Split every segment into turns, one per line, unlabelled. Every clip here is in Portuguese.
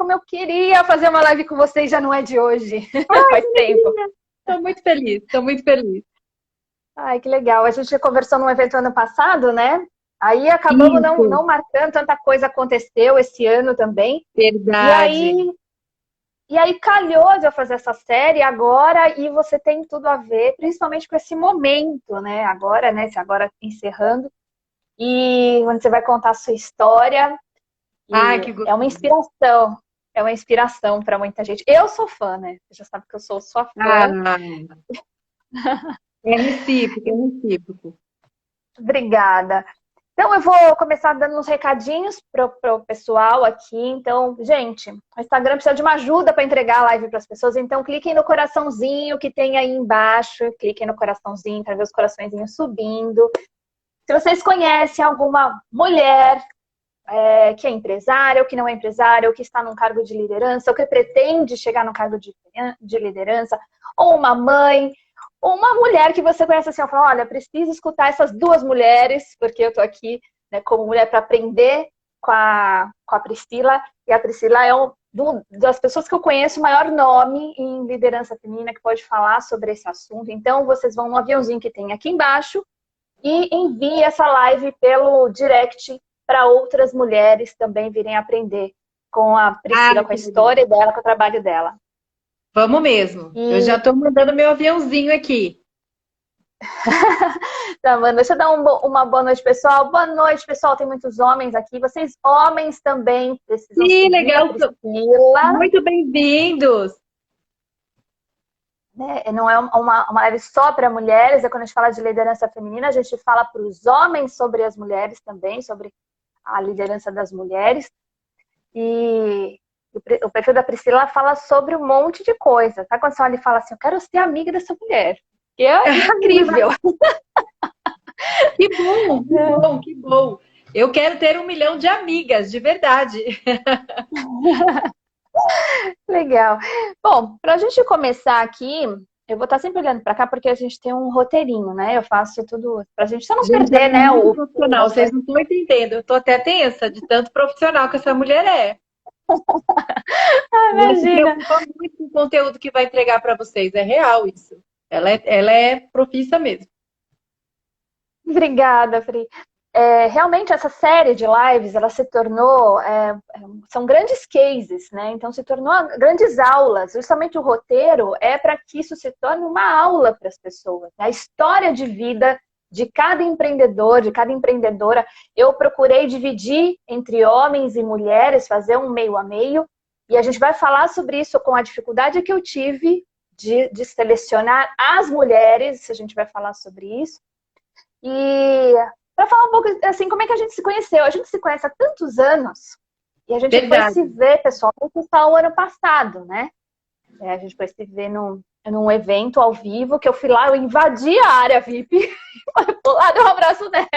como eu queria fazer uma live com vocês, já não é de hoje.
Ai,
Faz
que
tempo.
alegria. Estou muito feliz, estou muito feliz.
Ai, que legal. A gente conversou num evento ano passado, né? Aí acabamos
Isso,
não marcando, tanta coisa aconteceu esse ano também. E
verdade.
aí, e aí calhou de eu fazer essa série agora e você tem tudo a ver, principalmente com esse momento, né? Agora, né? Agora encerrando. E onde você vai contar a sua história.
Ai,
E
que
é uma
gostoso.
inspiração. É uma inspiração para muita gente. Eu sou fã, né? Você já sabe que eu sou sua fã.
Ah, é recíproco, é recíproco.
Obrigada. Então, eu vou começar dando uns recadinhos pro pessoal aqui. Então, gente, o Instagram precisa de uma ajuda para entregar a live para as pessoas. Então, cliquem no coraçãozinho que tem aí embaixo. Cliquem no coraçãozinho para ver os coraçõezinhos subindo. Se vocês conhecem alguma mulher que é empresária, ou que não é empresária, ou que está num cargo de liderança, ou que pretende chegar num cargo de liderança, ou uma mãe, ou uma mulher que você conhece assim, fala, olha, preciso escutar essas duas mulheres, porque eu estou aqui, né, como mulher para aprender com a Priscila, e a Priscila é das pessoas que eu conheço o maior nome em liderança feminina que pode falar sobre esse assunto. Então, vocês vão no aviãozinho que tem aqui embaixo e envie essa live pelo direct para outras mulheres também virem aprender com a Priscila,
Ai,
com a
que legal.
história dela, com o trabalho dela.
Vamos mesmo. Eu já
E
estou mandando meu aviãozinho aqui.
tá, mano, deixa eu dar uma boa noite, pessoal. Boa noite, pessoal. Tem muitos homens aqui. Vocês, homens, também precisam
Que
seguir a
legal.
Priscila.
Muito bem-vindos.
Né? Não é uma live só para mulheres, é quando a gente fala de liderança feminina, a gente fala para os homens sobre as mulheres também, sobre a liderança das mulheres. E o perfil da Priscila fala sobre um monte de coisa. Tá? Quando ele fala assim, eu quero ser amiga dessa mulher. Que é incrível.
Que bom, que bom, que bom. Eu quero ter 1 milhão de amigas, de verdade.
Legal. Bom, para a gente começar aqui, eu vou estar sempre olhando para cá porque a gente tem um roteirinho, né? Eu faço tudo para a gente só não
Gente,
perder,
ela é
né?
muito
O
profissional, vocês não estão entendendo. Eu estou até tensa de tanto profissional que essa mulher é. Ela se
Imagina.
preocupa muito com o conteúdo que vai entregar para vocês. É real isso. Ela é profissa mesmo.
Obrigada, Fri. Realmente essa série de lives, ela se tornou, são grandes cases, né? Então se tornou grandes aulas. Justamente o roteiro é para que isso se torne uma aula para as pessoas. Né? A história de vida de cada empreendedor, de cada empreendedora, eu procurei dividir entre homens e mulheres, fazer um meio a meio, e a gente vai falar sobre isso com a dificuldade que eu tive de selecionar as mulheres, a gente vai falar sobre isso. E para falar um pouco assim, como é que a gente se conheceu? A gente se conhece há tantos anos e a gente foi se
Verdade.
ver pessoalmente só o ano passado, né? A gente foi se ver num evento ao vivo que eu fui lá, eu invadi a área VIP, vou lá dar um abraço nela.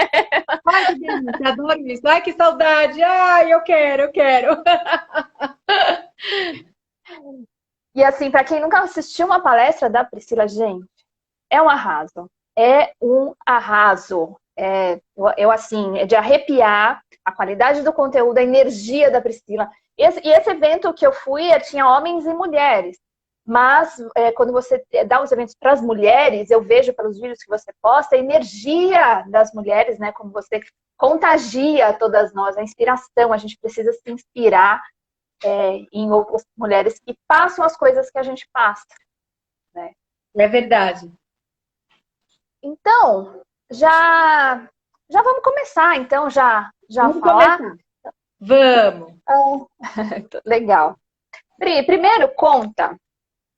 Ai, que delícia, adoro isso. Ai, que saudade. Ai, eu quero, eu quero.
E assim, para quem nunca assistiu uma palestra da Priscila, gente, é um arraso. É um arraso. Eu assim, é de arrepiar a qualidade do conteúdo, a energia da Priscila. Esse evento que eu fui, tinha homens e mulheres. Mas quando você dá os eventos para as mulheres, eu vejo pelos vídeos que você posta, a energia das mulheres, né? Como você contagia todas nós, a inspiração. A gente precisa se inspirar em outras mulheres que passam as coisas que a gente passa. Né?
É verdade.
Então, já vamos começar, então, já
Vamos
falar.
começar. Vamos.
Legal. Pri, primeiro conta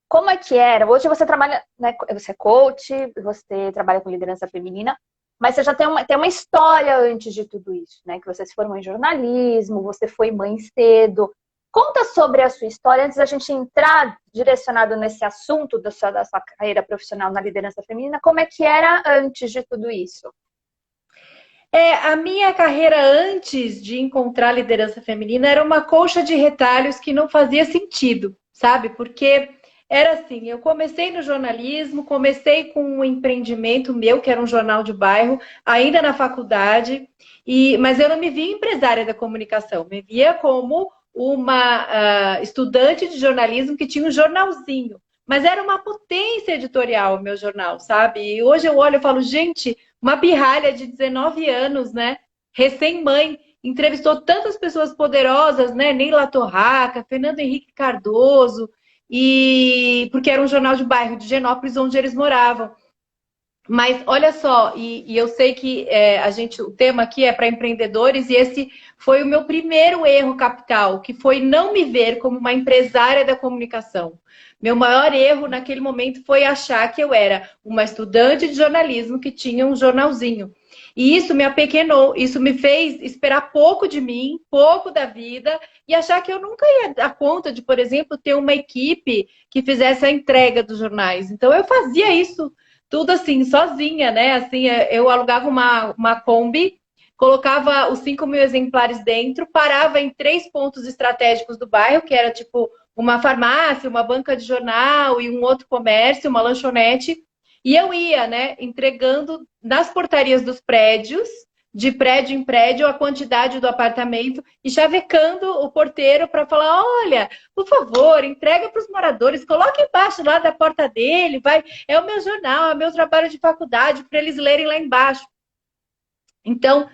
como é que era. Hoje você trabalha, né, você é coach, você trabalha com liderança feminina, mas você já tem uma história antes de tudo isso, né? Que você se formou em jornalismo, você foi mãe cedo. Conta sobre a sua história antes da gente entrar direcionado nesse assunto da sua carreira profissional na liderança feminina. Como é que era antes de tudo isso?
A minha carreira antes de encontrar a liderança feminina era uma colcha de retalhos que não fazia sentido, sabe? Porque era assim, eu comecei no jornalismo, comecei com um empreendimento meu, que era um jornal de bairro, ainda na faculdade, mas eu não me via empresária da comunicação, me via como uma estudante de jornalismo que tinha um jornalzinho. Mas era uma potência editorial o meu jornal, sabe? E hoje eu olho e falo, gente, uma pirralha de 19 anos, né? Recém-mãe, entrevistou tantas pessoas poderosas, né? Neila Torraca, Fernando Henrique Cardoso, e porque era um jornal de bairro de Genópolis, onde eles moravam. Mas olha só, e eu sei que o tema aqui é para empreendedores, e esse foi o meu primeiro erro capital, que foi não me ver como uma empresária da comunicação. Meu maior erro naquele momento foi achar que eu era uma estudante de jornalismo que tinha um jornalzinho. E isso me apequenou, isso me fez esperar pouco de mim, pouco da vida, e achar que eu nunca ia dar conta de, por exemplo, ter uma equipe que fizesse a entrega dos jornais. Então eu fazia isso tudo assim, sozinha, né? Assim, eu alugava uma Kombi, colocava os 5.000 exemplares dentro, parava em 3 pontos estratégicos do bairro, que era tipo uma farmácia, uma banca de jornal e um outro comércio, uma lanchonete. E eu ia, né, entregando nas portarias dos prédios, de prédio em prédio, a quantidade do apartamento e chavecando o porteiro para falar: olha, por favor, entrega para os moradores, coloque embaixo lá da porta dele, vai, é o meu jornal, é o meu trabalho de faculdade, para eles lerem lá embaixo. Então,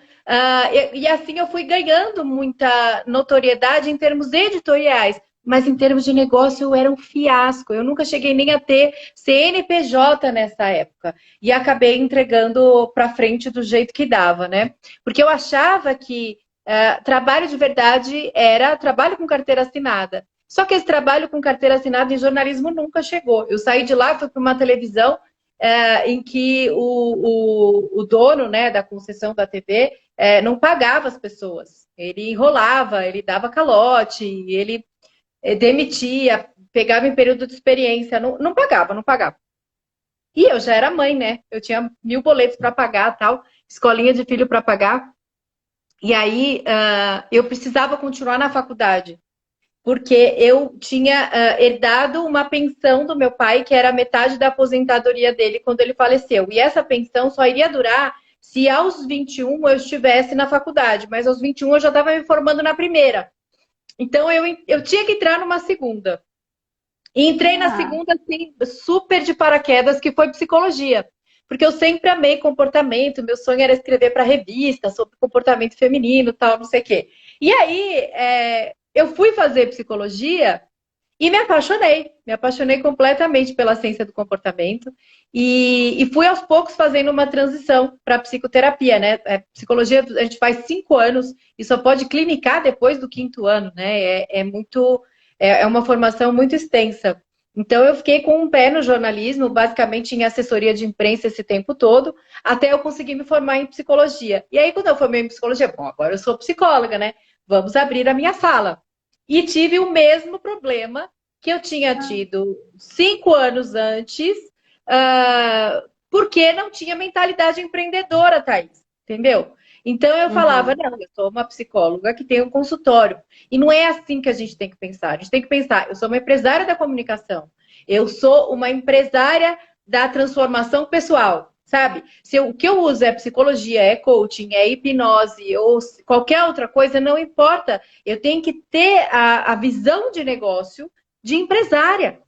e assim eu fui ganhando muita notoriedade em termos editoriais, mas em termos de negócio eu era um fiasco. Eu nunca cheguei nem a ter CNPJ nessa época. E acabei entregando para frente do jeito que dava, né? Porque eu achava que trabalho de verdade era trabalho com carteira assinada. Só que esse trabalho com carteira assinada em jornalismo nunca chegou. Eu saí de lá, fui para uma televisão em que o dono, né, da concessão da TV não pagava as pessoas. Ele enrolava, ele dava calote, ele demitia, pegava em período de experiência, não pagava, não pagava. E eu já era mãe, né? Eu tinha 1.000 boletos para pagar, tal, escolinha de filho para pagar. E aí eu precisava continuar na faculdade, porque eu tinha herdado uma pensão do meu pai, que era metade da aposentadoria dele quando ele faleceu. E essa pensão só iria durar se aos 21 eu estivesse na faculdade, mas aos 21 eu já estava me formando na primeira. Então eu tinha que entrar numa segunda. E entrei na segunda, assim, super de paraquedas, que foi psicologia. Porque eu sempre amei comportamento, meu sonho era escrever para revista sobre comportamento feminino, tal, não sei o quê. E aí, eu fui fazer psicologia e me apaixonei completamente pela ciência do comportamento e fui aos poucos fazendo uma transição para psicoterapia, né? Psicologia a gente faz 5 anos e só pode clinicar depois do 5º ano, né? É uma formação muito extensa. Então eu fiquei com um pé no jornalismo, basicamente em assessoria de imprensa esse tempo todo, até eu conseguir me formar em psicologia. E aí quando eu formei em psicologia, bom, agora eu sou psicóloga, né? Vamos abrir a minha sala. E tive o mesmo problema que eu tinha tido 5 anos antes, porque não tinha mentalidade empreendedora, Thaís, entendeu? Então eu falava, não, eu sou uma psicóloga que tem um consultório. E não é assim que a gente tem que pensar. A gente tem que pensar, eu sou uma empresária da comunicação. Eu sou uma empresária da transformação pessoal, sabe? O que eu uso é psicologia, é coaching, é hipnose ou qualquer outra coisa, não importa. Eu tenho que ter a visão de negócio de empresária.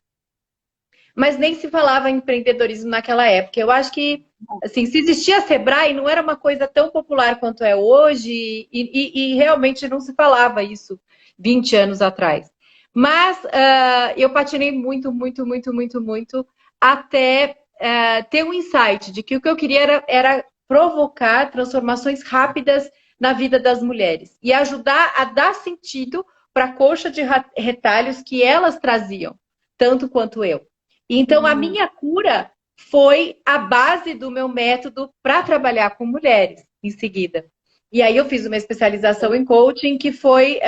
Mas nem se falava em empreendedorismo naquela época. Eu acho que, assim, se existia a Sebrae, não era uma coisa tão popular quanto é hoje e realmente não se falava isso 20 anos atrás. Mas eu patinei muito, muito, muito, muito, muito até ter um insight de que o que eu queria era provocar transformações rápidas na vida das mulheres e ajudar a dar sentido para a coxa de retalhos que elas traziam, tanto quanto eu. Então, a minha cura foi a base do meu método para trabalhar com mulheres em seguida. E aí eu fiz uma especialização em coaching, que foi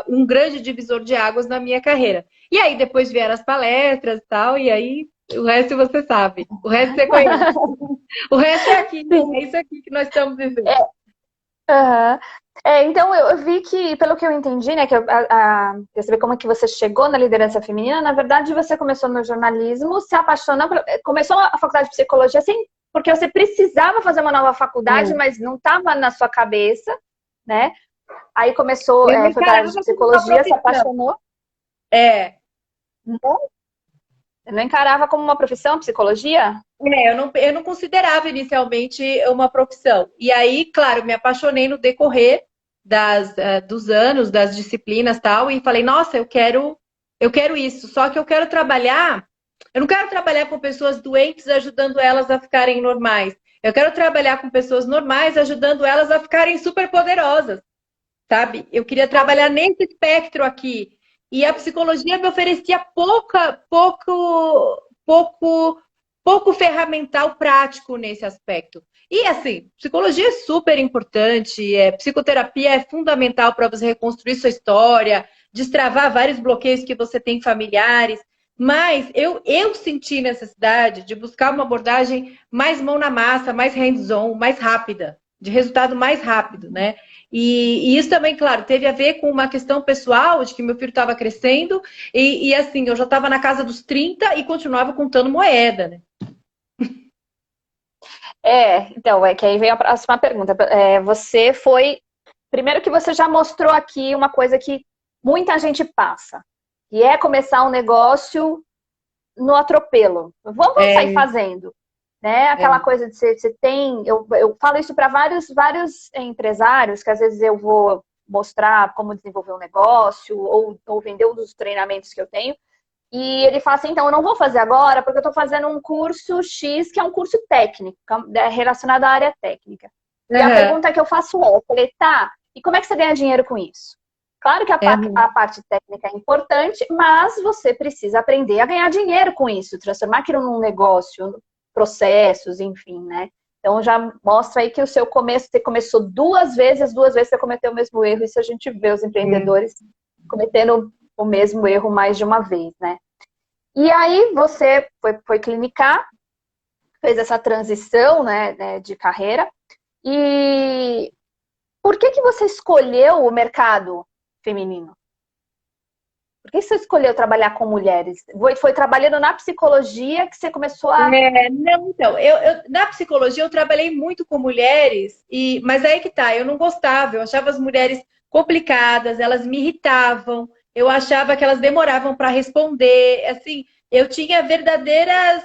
um grande divisor de águas na minha carreira. E aí depois vieram as palestras e tal, e aí o resto você sabe. O resto você conhece. O resto é aqui, é isso aqui que nós estamos vivendo.
Então, eu vi que, pelo que eu entendi, né, que você vê como é que você chegou na liderança feminina, na verdade você começou no jornalismo, se apaixonou, começou a faculdade de psicologia assim, porque você precisava fazer uma nova faculdade, mas não estava na sua cabeça, né? Aí começou,
Eu não
foi para a área de
encarava como uma
psicologia, se
profissão.
apaixonou.
É,
Não, eu não encarava como uma profissão, psicologia?
eu não considerava inicialmente uma profissão. E aí, claro, me apaixonei no decorrer dos anos, das disciplinas e tal, e falei, nossa, eu quero isso. Só que eu não quero trabalhar com pessoas doentes ajudando elas a ficarem normais. Eu quero trabalhar com pessoas normais ajudando elas a ficarem super poderosas, sabe? Eu queria trabalhar nesse espectro aqui. E a psicologia me oferecia pouco, pouco ferramental prático nesse aspecto. E assim, psicologia é super importante, psicoterapia é fundamental para você reconstruir sua história, destravar vários bloqueios que você tem familiares. Mas eu senti necessidade de buscar uma abordagem mais mão na massa, mais hands-on, mais rápida, de resultado mais rápido, né? E isso também, claro, teve a ver com uma questão pessoal, de que meu filho estava crescendo, e assim, eu já estava na casa dos 30 e continuava contando moeda, né?
Então, é que aí vem a próxima pergunta. Você foi. Primeiro que você já mostrou aqui uma coisa que muita gente passa, e é começar um negócio no atropelo. Vamos sair
É,
fazendo. Né?
é,
Aquela coisa de você tem. Eu falo isso para vários empresários, que às vezes eu vou mostrar como desenvolver um negócio, ou vender um dos treinamentos que eu tenho. E ele fala assim, então eu não vou fazer agora, porque eu estou fazendo um curso X, que é um curso técnico, relacionado à área técnica. E a
uhum,
pergunta que eu faço é, eu falei, tá, e como é que você ganha dinheiro com isso? Claro que a parte técnica é importante, mas você precisa aprender a ganhar dinheiro com isso, transformar aquilo num negócio, processos, enfim, né? Então já mostra aí que o seu começo, você começou duas vezes, as duas vezes você cometeu o mesmo erro, isso a gente vê os empreendedores cometendo o mesmo erro mais de uma vez, né? E aí você foi clinicar, fez essa transição, né, de carreira. E por que você escolheu o mercado feminino? Por que você escolheu trabalhar com mulheres? Foi trabalhando na psicologia que você começou a...
não, então, na psicologia eu trabalhei muito com mulheres, mas aí que tá, eu não gostava, eu achava as mulheres complicadas, elas me irritavam, eu achava que elas demoravam para responder, assim, eu tinha verdadeiras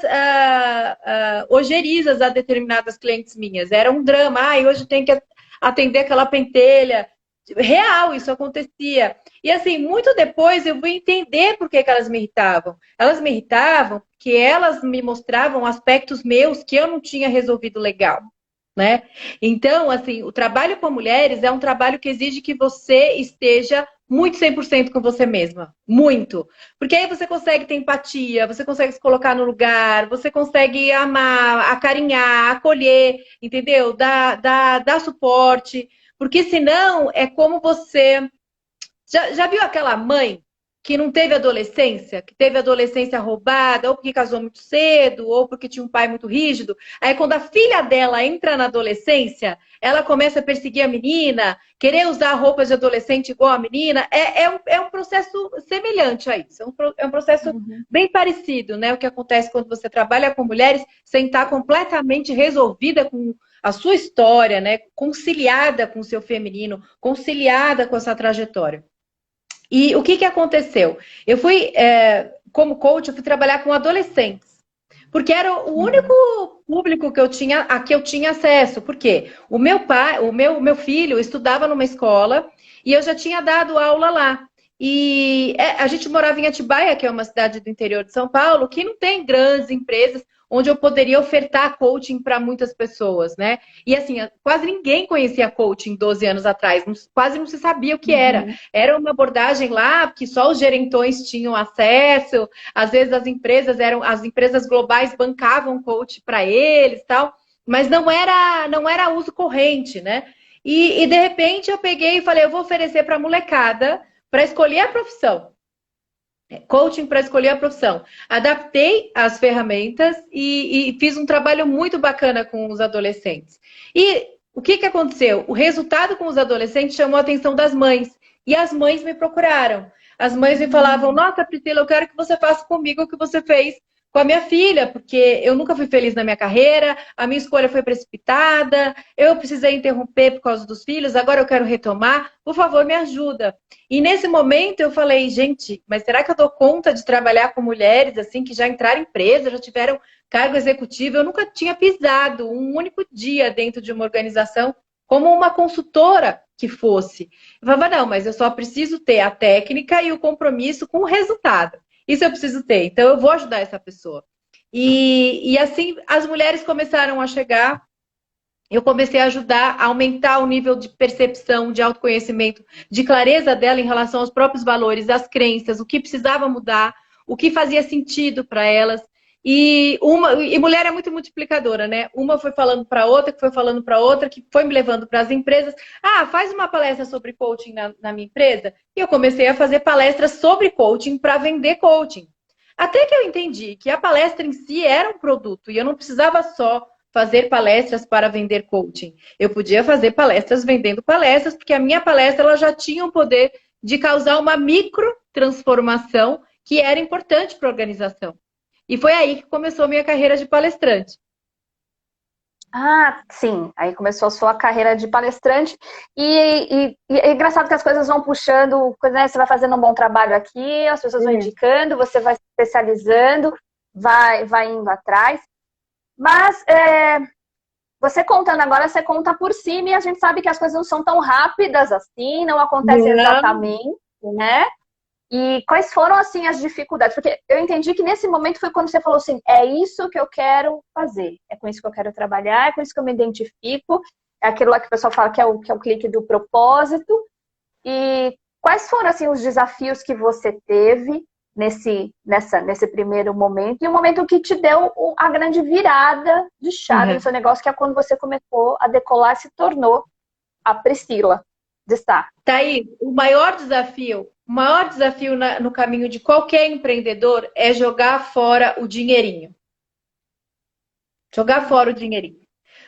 ojerias a determinadas clientes minhas, era um drama, hoje tem que atender aquela pentelha, real, isso acontecia. E assim, muito depois eu fui entender por que elas me irritavam. Elas me irritavam porque elas me mostravam aspectos meus que eu não tinha resolvido legal, né? Então, assim, o trabalho com mulheres é um trabalho que exige que você esteja muito 100% com você mesma. Muito. Porque aí você consegue ter empatia, você consegue se colocar no lugar, você consegue amar, acarinhar, acolher, entendeu? Dar suporte. Porque senão é como você já viu aquela mãe que não teve adolescência, que teve adolescência roubada, ou porque casou muito cedo, ou porque tinha um pai muito rígido? Aí, quando a filha dela entra na adolescência, ela começa a perseguir a menina, querer usar roupas de adolescente igual a menina. É um processo semelhante a isso. É um processo
Uhum.
bem parecido, né? O que acontece quando você trabalha com mulheres sem estar completamente resolvida com a sua história, né? Conciliada com o seu feminino, conciliada com essa trajetória. E o que aconteceu? Eu fui, como coach, eu fui trabalhar com adolescentes. Porque era o único
Uhum.
público que a que eu tinha acesso. Por quê? O meu pai, meu filho estudava numa escola e eu já tinha dado aula lá. E a gente morava em Atibaia, que é uma cidade do interior de São Paulo, que não tem grandes empresas onde eu poderia ofertar coaching para muitas pessoas, né? E assim, quase ninguém conhecia coaching 12 anos atrás, quase não se sabia o que era.
Uhum.
Era uma abordagem lá que só os gerentões tinham acesso, às vezes as empresas globais bancavam coach para eles, tal, mas não era uso corrente, né? E de repente eu peguei e falei, eu vou oferecer para a molecada para escolher a profissão. Coaching para escolher a profissão. Adaptei as ferramentas e fiz um trabalho muito bacana com os adolescentes. E o que aconteceu? O resultado com os adolescentes chamou a atenção das mães. E as mães me procuraram. As mães me falavam: Nossa, Priscila, eu quero que você faça comigo o que você fez com a minha filha, porque eu nunca fui feliz na minha carreira, a minha escolha foi precipitada, eu precisei interromper por causa dos filhos, agora eu quero retomar, por favor, me ajuda. E nesse momento eu falei, gente, mas será que eu dou conta de trabalhar com mulheres assim que já entraram em empresa, já tiveram cargo executivo? Eu nunca tinha pisado um único dia dentro de uma organização como uma consultora que fosse. Eu falava, não, mas eu só preciso ter a técnica e o compromisso com o resultado. Isso eu preciso ter, então eu vou ajudar essa pessoa. E assim as mulheres começaram a chegar, eu comecei a ajudar a aumentar o nível de percepção, de autoconhecimento, de clareza dela em relação aos próprios valores, às crenças, o que precisava mudar, o que fazia sentido para elas. E mulher é muito multiplicadora, né? Uma foi falando para outra, que foi falando para outra, que foi me levando para as empresas. Ah, faz uma palestra sobre coaching na minha empresa. E eu comecei a fazer palestras sobre coaching para vender coaching. Até que eu entendi que a palestra em si era um produto e eu não precisava só fazer palestras para vender coaching. Eu podia fazer palestras vendendo palestras, porque a minha palestra ela já tinha o poder de causar uma micro transformação que era importante para a organização. E foi aí que começou a minha carreira de palestrante.
Ah, sim. Aí começou a sua carreira de palestrante. E é engraçado que as coisas vão puxando, né? Você vai fazendo um bom trabalho aqui, as pessoas vão indicando, você vai se especializando, vai indo atrás. Mas você contando agora, você conta por cima e a gente sabe que as coisas não são tão rápidas assim, não acontecem exatamente, né? E quais foram, assim, as dificuldades? Porque eu entendi que nesse momento foi quando você falou assim, é isso que eu quero fazer, é com isso que eu quero trabalhar, é com isso que eu me identifico, é aquilo lá que o pessoal fala que é o clique do propósito. E quais foram, assim, os desafios que você teve nesse primeiro momento e o momento que te deu a grande virada de chave no seu negócio, que é quando você começou a decolar e se tornou a Priscila de Sá.
Tá aí, o maior desafio no caminho de qualquer empreendedor é jogar fora o dinheirinho. Jogar fora o dinheirinho.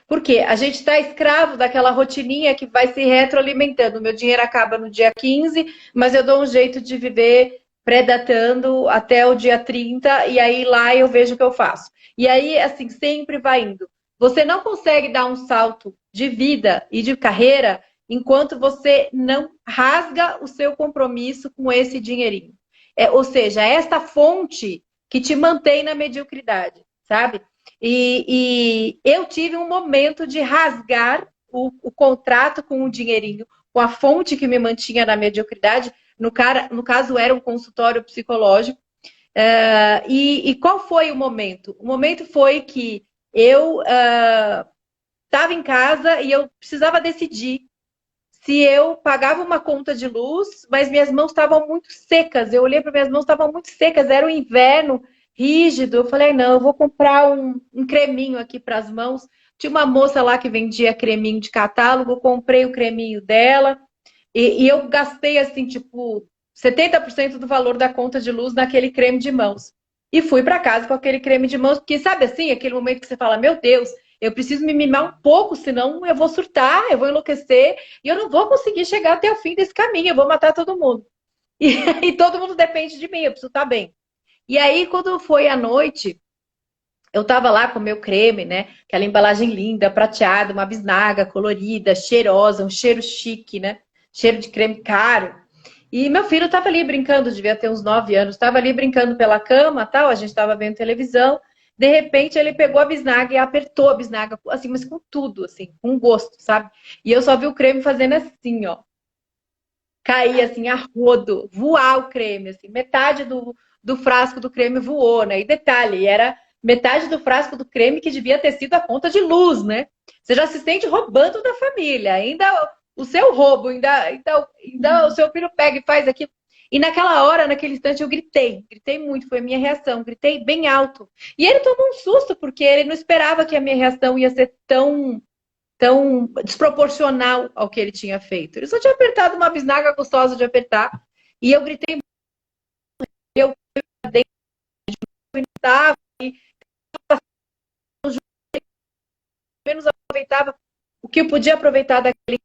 Porque a gente está escravo daquela rotininha que vai se retroalimentando. O meu dinheiro acaba no dia 15, mas eu dou um jeito de viver pré-datando até o dia 30, e aí lá eu vejo o que eu faço. E aí, assim, sempre vai indo. Você não consegue dar um salto de vida e de carreira enquanto você não rasga o seu compromisso com esse dinheirinho. Ou seja, é esta fonte que te mantém na mediocridade, sabe? E eu tive um momento de rasgar o contrato com o dinheirinho, com a fonte que me mantinha na mediocridade. No caso, era um consultório psicológico. E qual foi o momento? O momento foi que eu estava em casa e eu precisava decidir se eu pagava uma conta de luz, mas minhas mãos estavam muito secas. Eu olhei para minhas mãos, estavam muito secas, era o inverno rígido. Eu falei, não, eu vou comprar um creminho aqui para as mãos. Tinha uma moça lá que vendia creminho de catálogo, eu comprei o creminho dela e eu gastei assim, tipo, 70% do valor da conta de luz naquele creme de mãos. E fui para casa com aquele creme de mãos, porque sabe assim, aquele momento que você fala, meu Deus, eu preciso me mimar um pouco, senão eu vou surtar, eu vou enlouquecer e eu não vou conseguir chegar até o fim desse caminho, eu vou matar todo mundo. E todo mundo depende de mim, eu preciso estar bem. E aí, quando foi à noite, eu tava lá com o meu creme, né? Aquela embalagem linda, prateada, uma bisnaga colorida, cheirosa, um cheiro chique, né? Cheiro de creme caro. E meu filho tava ali brincando, devia ter uns 9 anos, tava ali brincando pela cama, tal, a gente tava vendo televisão. De repente, ele pegou a bisnaga e apertou a bisnaga, assim, mas com tudo, assim, com gosto, sabe? E eu só vi o creme fazendo assim, ó. Cair, assim, a rodo, voar o creme, assim. Metade do frasco do creme voou, né? E detalhe, era metade do frasco do creme que devia ter sido a conta de luz, né? Você já se sente roubando da família. Ainda o seu roubo, ainda o seu filho pega e faz aquilo. E naquela hora, naquele instante, eu gritei muito, foi a minha reação, gritei bem alto. E ele tomou um susto, porque ele não esperava que a minha reação ia ser tão desproporcional ao que ele tinha feito. Ele só tinha apertado uma bisnaga gostosa de apertar, e eu gritei, eu gritava, e menos aproveitava o que eu podia aproveitar daquele.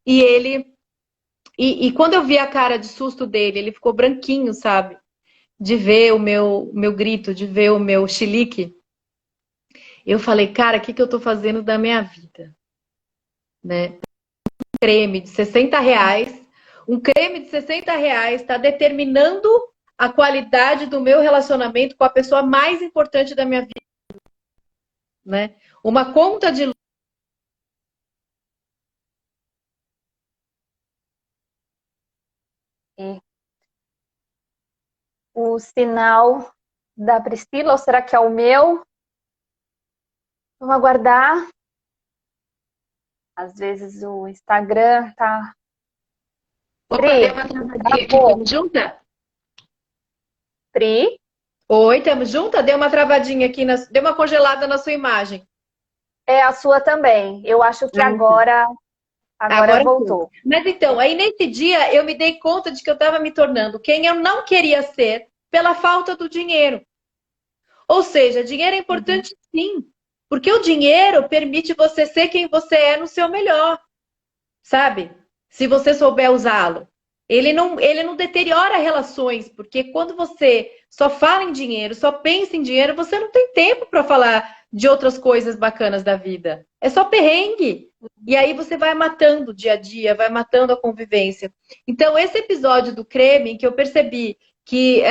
E ele. E quando eu vi a cara de susto dele, ele ficou branquinho, sabe? de ver o meu grito, de ver o meu chilique, eu falei, cara, o que que eu tô fazendo da minha vida? Né? Creme de R$ 60, um creme de R$ 60 está determinando a qualidade do meu relacionamento com a pessoa mais importante da minha vida, né? Uma conta de
E o sinal da Priscila, ou será que é o meu? Vamos aguardar. Às vezes o Instagram tá.
Opa, deu
Pri,
uma travadinha aqui,
travou.
tamo junta?
Pri,
Oi, tamo junta? Deu uma travadinha aqui, deu uma congelada na sua imagem.
é a sua também. Eu acho que
Ah, tá.
agora
Agora foi.
voltou.
Mas então, aí nesse dia eu me dei conta de que eu estava me tornando quem eu não queria ser pela falta do dinheiro. Ou seja, dinheiro é
Uhum.
importante sim, porque o dinheiro permite você ser quem você é no seu melhor, sabe? Se você souber usá-lo. Ele não deteriora relações, porque quando você só fala em dinheiro, só pensa em dinheiro, você não tem tempo para falar de outras coisas bacanas da vida. É só perrengue. E aí você vai matando o dia a dia, vai matando a convivência. Então, esse episódio do creme, que eu percebi que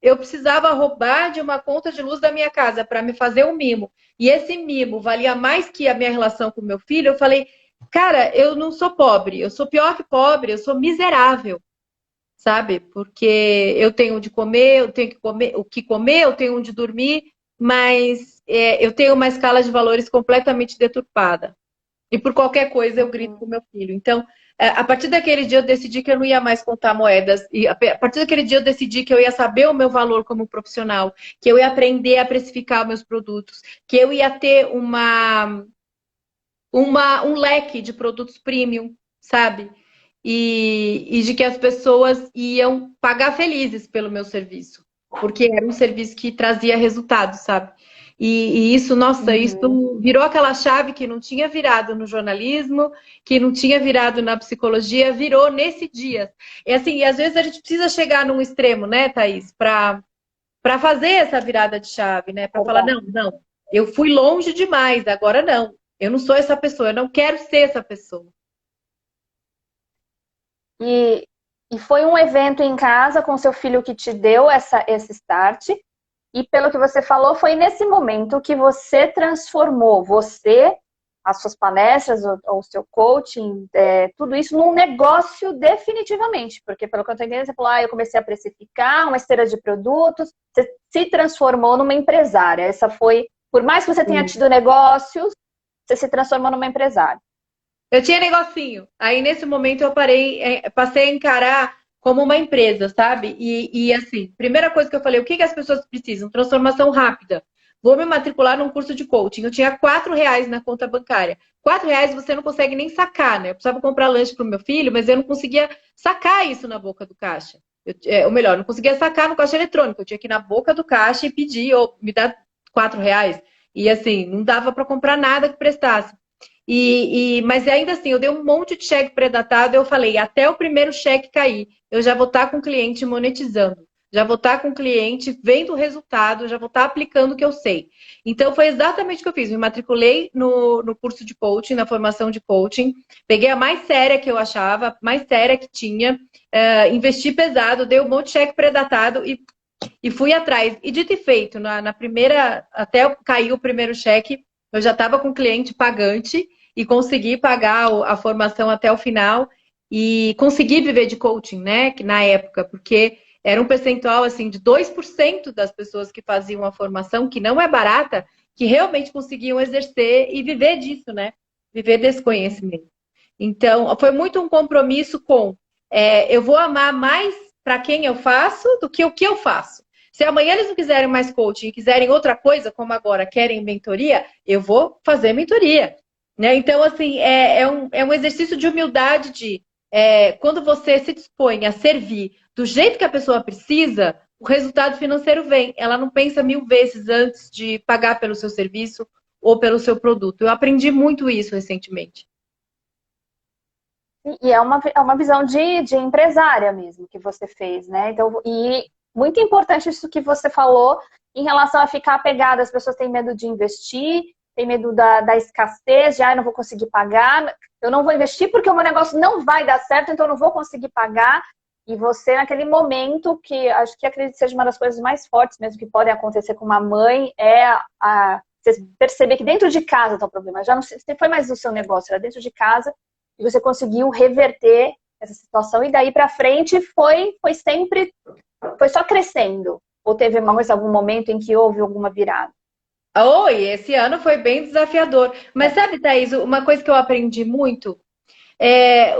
eu precisava roubar de uma conta de luz da minha casa para me fazer um mimo, e esse mimo valia mais que a minha relação com o meu filho, eu falei, cara, eu não sou pobre, eu sou pior que pobre, eu sou miserável, sabe? Porque eu tenho de comer, eu tenho que comer, o que comer, eu tenho onde dormir, mas eu tenho uma escala de valores completamente deturpada. E por qualquer coisa eu grito
Uhum.
com meu filho. Então, a partir daquele dia eu decidi que eu não ia mais contar moedas. E a partir daquele dia eu decidi que eu ia saber o meu valor como profissional, que eu ia aprender a precificar meus produtos, que eu ia ter um leque de produtos premium, sabe? E de que as pessoas iam pagar felizes pelo meu serviço, porque era um serviço que trazia resultado, sabe? E isso, nossa,
Uhum.
isso virou aquela chave que não tinha virado no jornalismo, que não tinha virado na psicologia, virou nesse dia. E assim, e às vezes a gente precisa chegar num extremo, né, Thaís, para fazer essa virada de chave, né? Para falar, não, não, eu fui longe demais, agora não. Eu não sou essa pessoa, eu não quero ser essa pessoa.
E, e foi um evento em casa com seu filho que te deu esse start. E pelo que você falou, foi nesse momento que você transformou você, as suas palestras, o seu coaching, tudo isso num negócio definitivamente. Porque pelo que eu estou entendendo, você falou, eu comecei a precificar uma esteira de produtos, você se transformou numa empresária. Essa foi, por mais que você tenha
Sim.
tido negócios, você se transformou numa empresária.
Eu tinha negocinho. Aí, nesse momento, eu parei, passei a encarar como uma empresa, sabe? E assim, primeira coisa que eu falei, o que que as pessoas precisam? Transformação rápida. Vou me matricular num curso de coaching. Eu tinha R$ 4 na conta bancária. R$ 4 você não consegue nem sacar, né? Eu precisava comprar lanche para o meu filho, mas eu não conseguia sacar isso na boca do caixa. Ou melhor, não conseguia sacar no caixa eletrônico. Eu tinha que ir na boca do caixa e pedir, ou me dá R$ 4. E assim, não dava para comprar nada que prestasse. Mas ainda assim, eu dei um monte de cheque pré-datado. Eu falei, até o primeiro cheque cair, eu já vou estar com o cliente monetizando. Já vou estar com o cliente vendo o resultado, já vou estar aplicando o que eu sei. Então, foi exatamente o que eu fiz. Me matriculei no curso de coaching, na formação de coaching. Peguei a mais séria que eu achava, mais séria que tinha. Investi pesado, dei um monte de cheque pré-datado e fui atrás. E dito e feito, na primeira, até cair o primeiro cheque, eu já estava com o cliente pagante e consegui pagar a formação até o final e consegui viver de coaching, né? Que na época, porque era um percentual assim de 2% das pessoas que faziam a formação, que não é barata, que realmente conseguiam exercer e viver disso, né? Viver desse conhecimento. Então, foi muito um compromisso com eu vou amar mais para quem eu faço do que o que eu faço. Se amanhã eles não quiserem mais coaching e quiserem outra coisa, como agora querem mentoria, eu vou fazer mentoria. Né? Então, assim, é um exercício de humildade de quando você se dispõe a servir do jeito que a pessoa precisa, o resultado financeiro vem. Ela não pensa 1000 vezes antes de pagar pelo seu serviço ou pelo seu produto. Eu aprendi muito isso recentemente.
E é uma visão de empresária mesmo que você fez, né? Então, e muito importante isso que você falou em relação a ficar apegada. As pessoas têm medo de investir, têm medo da escassez, de, eu não vou conseguir pagar, eu não vou investir porque o meu negócio não vai dar certo, então eu não vou conseguir pagar. E você, naquele momento, que acho que acredito que seja uma das coisas mais fortes mesmo que podem acontecer com uma mãe, você perceber que dentro de casa está o problema. Já não foi mais o seu negócio, era dentro de casa, e você conseguiu reverter essa situação, e daí para frente foi sempre, foi só crescendo. Ou teve algum momento em que houve alguma virada?
Oi, esse ano foi bem desafiador. Mas sabe, Thaís, uma coisa que eu aprendi muito,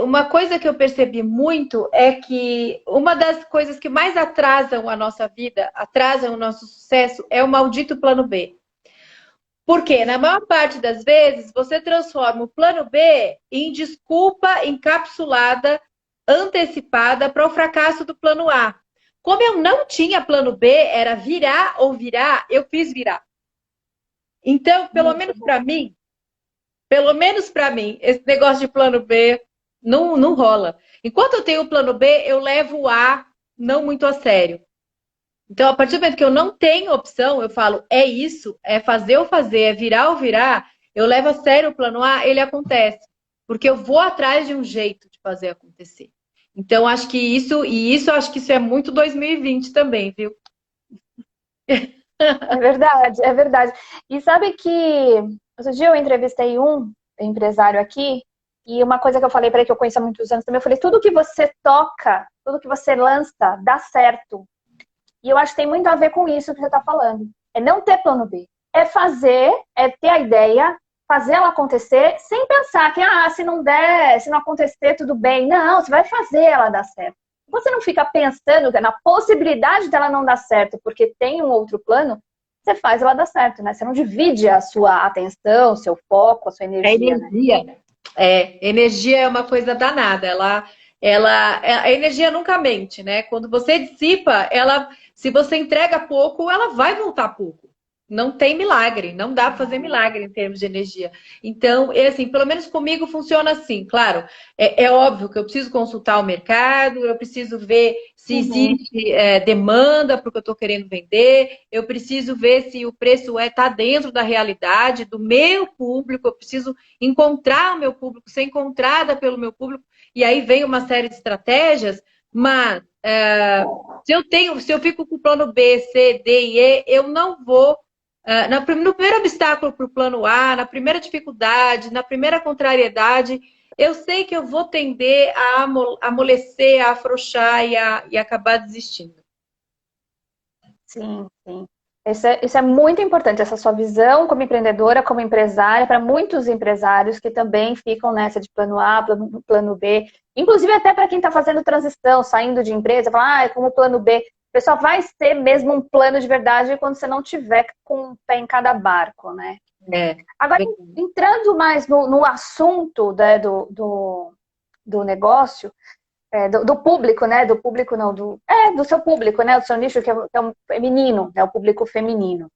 uma coisa que eu percebi muito é que uma das coisas que mais atrasam a nossa vida, atrasam o nosso sucesso, é o maldito plano B. Porque, na maior parte das vezes, você transforma o plano B em desculpa encapsulada, antecipada para o fracasso do plano A. Como eu não tinha plano B, era virar ou virar, eu fiz virar. Então, pelo menos para mim, esse negócio de plano B não rola. Enquanto eu tenho o plano B, eu levo o A não muito a sério. Então, a partir do momento que eu não tenho opção, eu falo, é isso, é fazer ou fazer, é virar ou virar, eu levo a sério o plano A, ele acontece. Porque eu vou atrás de um jeito de fazer acontecer. Então, acho que acho que isso é muito 2020 também, viu?
É verdade, é verdade. E sabe que outro dia eu entrevistei um empresário aqui, e uma coisa que eu falei para ele, que eu conheço há muitos anos também, eu falei, tudo que você toca, tudo que você lança, dá certo. E eu acho que tem muito a ver com isso que você está falando. É não ter plano B. É fazer, é ter a ideia, fazer ela acontecer, sem pensar que, se não der, se não acontecer, tudo bem. Não, você vai fazer ela dar certo. Você não fica pensando na possibilidade dela não dar certo, porque tem um outro plano, você faz ela dar certo, né? Você não divide a sua atenção, seu foco, a sua energia.
Né? Energia é uma coisa danada. A energia nunca mente, né? Quando você dissipa, se você entrega pouco, ela vai voltar pouco. Não tem milagre, não dá para fazer milagre em termos de energia. Então, assim, pelo menos comigo funciona assim. Claro, é óbvio que eu preciso consultar o mercado, eu preciso ver se existe demanda para o que eu estou querendo vender, eu preciso ver se o preço está dentro da realidade do meu público, eu preciso encontrar o meu público, ser encontrada pelo meu público, e aí vem uma série de estratégias, mas se eu fico com o plano B, C, D e E, eu não vou. No primeiro obstáculo para o plano A, na primeira dificuldade, na primeira contrariedade, eu sei que eu vou tender a amolecer, a afrouxar e acabar desistindo.
Sim, sim. Isso é muito importante, essa sua visão como empreendedora, como empresária, para muitos empresários que também ficam nessa de plano A, plano B. Inclusive até para quem está fazendo transição, saindo de empresa, fala, como plano B. O pessoal vai ter mesmo um plano de verdade quando você não tiver com um pé em cada barco, né? Agora, entrando mais no assunto, né, do negócio, do público, né? Do público não, do seu público, né? Do seu nicho, que é um feminino, né? O público feminino.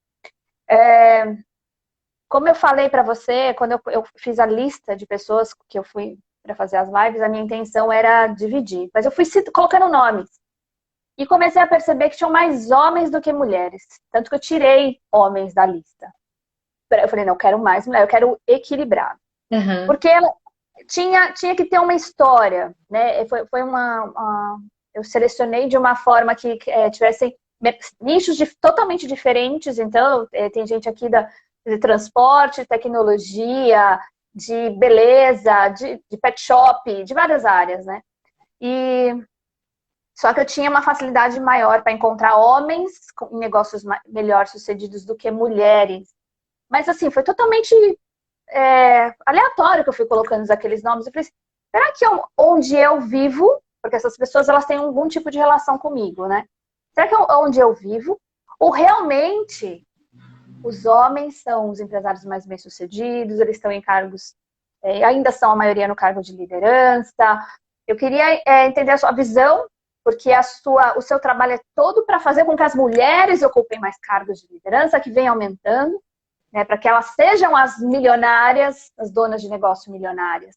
Como eu falei para você, quando eu fiz a lista de pessoas que eu fui para fazer as lives, a minha intenção era dividir. Mas eu fui colocando nomes. E comecei a perceber que tinham mais homens do que mulheres. Tanto que eu tirei homens da lista. Eu falei, não, eu quero mais mulher, eu quero equilibrado.
Uhum.
Porque ela tinha que ter uma história, né? Eu selecionei de uma forma que tivessem nichos totalmente diferentes. Então, tem gente aqui de transporte, tecnologia, de beleza, de pet shop, de várias áreas, né? Só que eu tinha uma facilidade maior para encontrar homens em negócios melhor sucedidos do que mulheres. Mas, assim, foi totalmente aleatório que eu fui colocando aqueles nomes. Eu falei, será que onde eu vivo, porque essas pessoas elas têm algum tipo de relação comigo, né? Será que onde eu vivo, ou realmente os homens são os empresários mais bem-sucedidos, eles estão em cargos, ainda são a maioria no cargo de liderança. Eu queria entender a sua visão, porque o seu trabalho é todo para fazer com que as mulheres ocupem mais cargos de liderança, que vem aumentando, né, para que elas sejam as milionárias, as donas de negócio milionárias.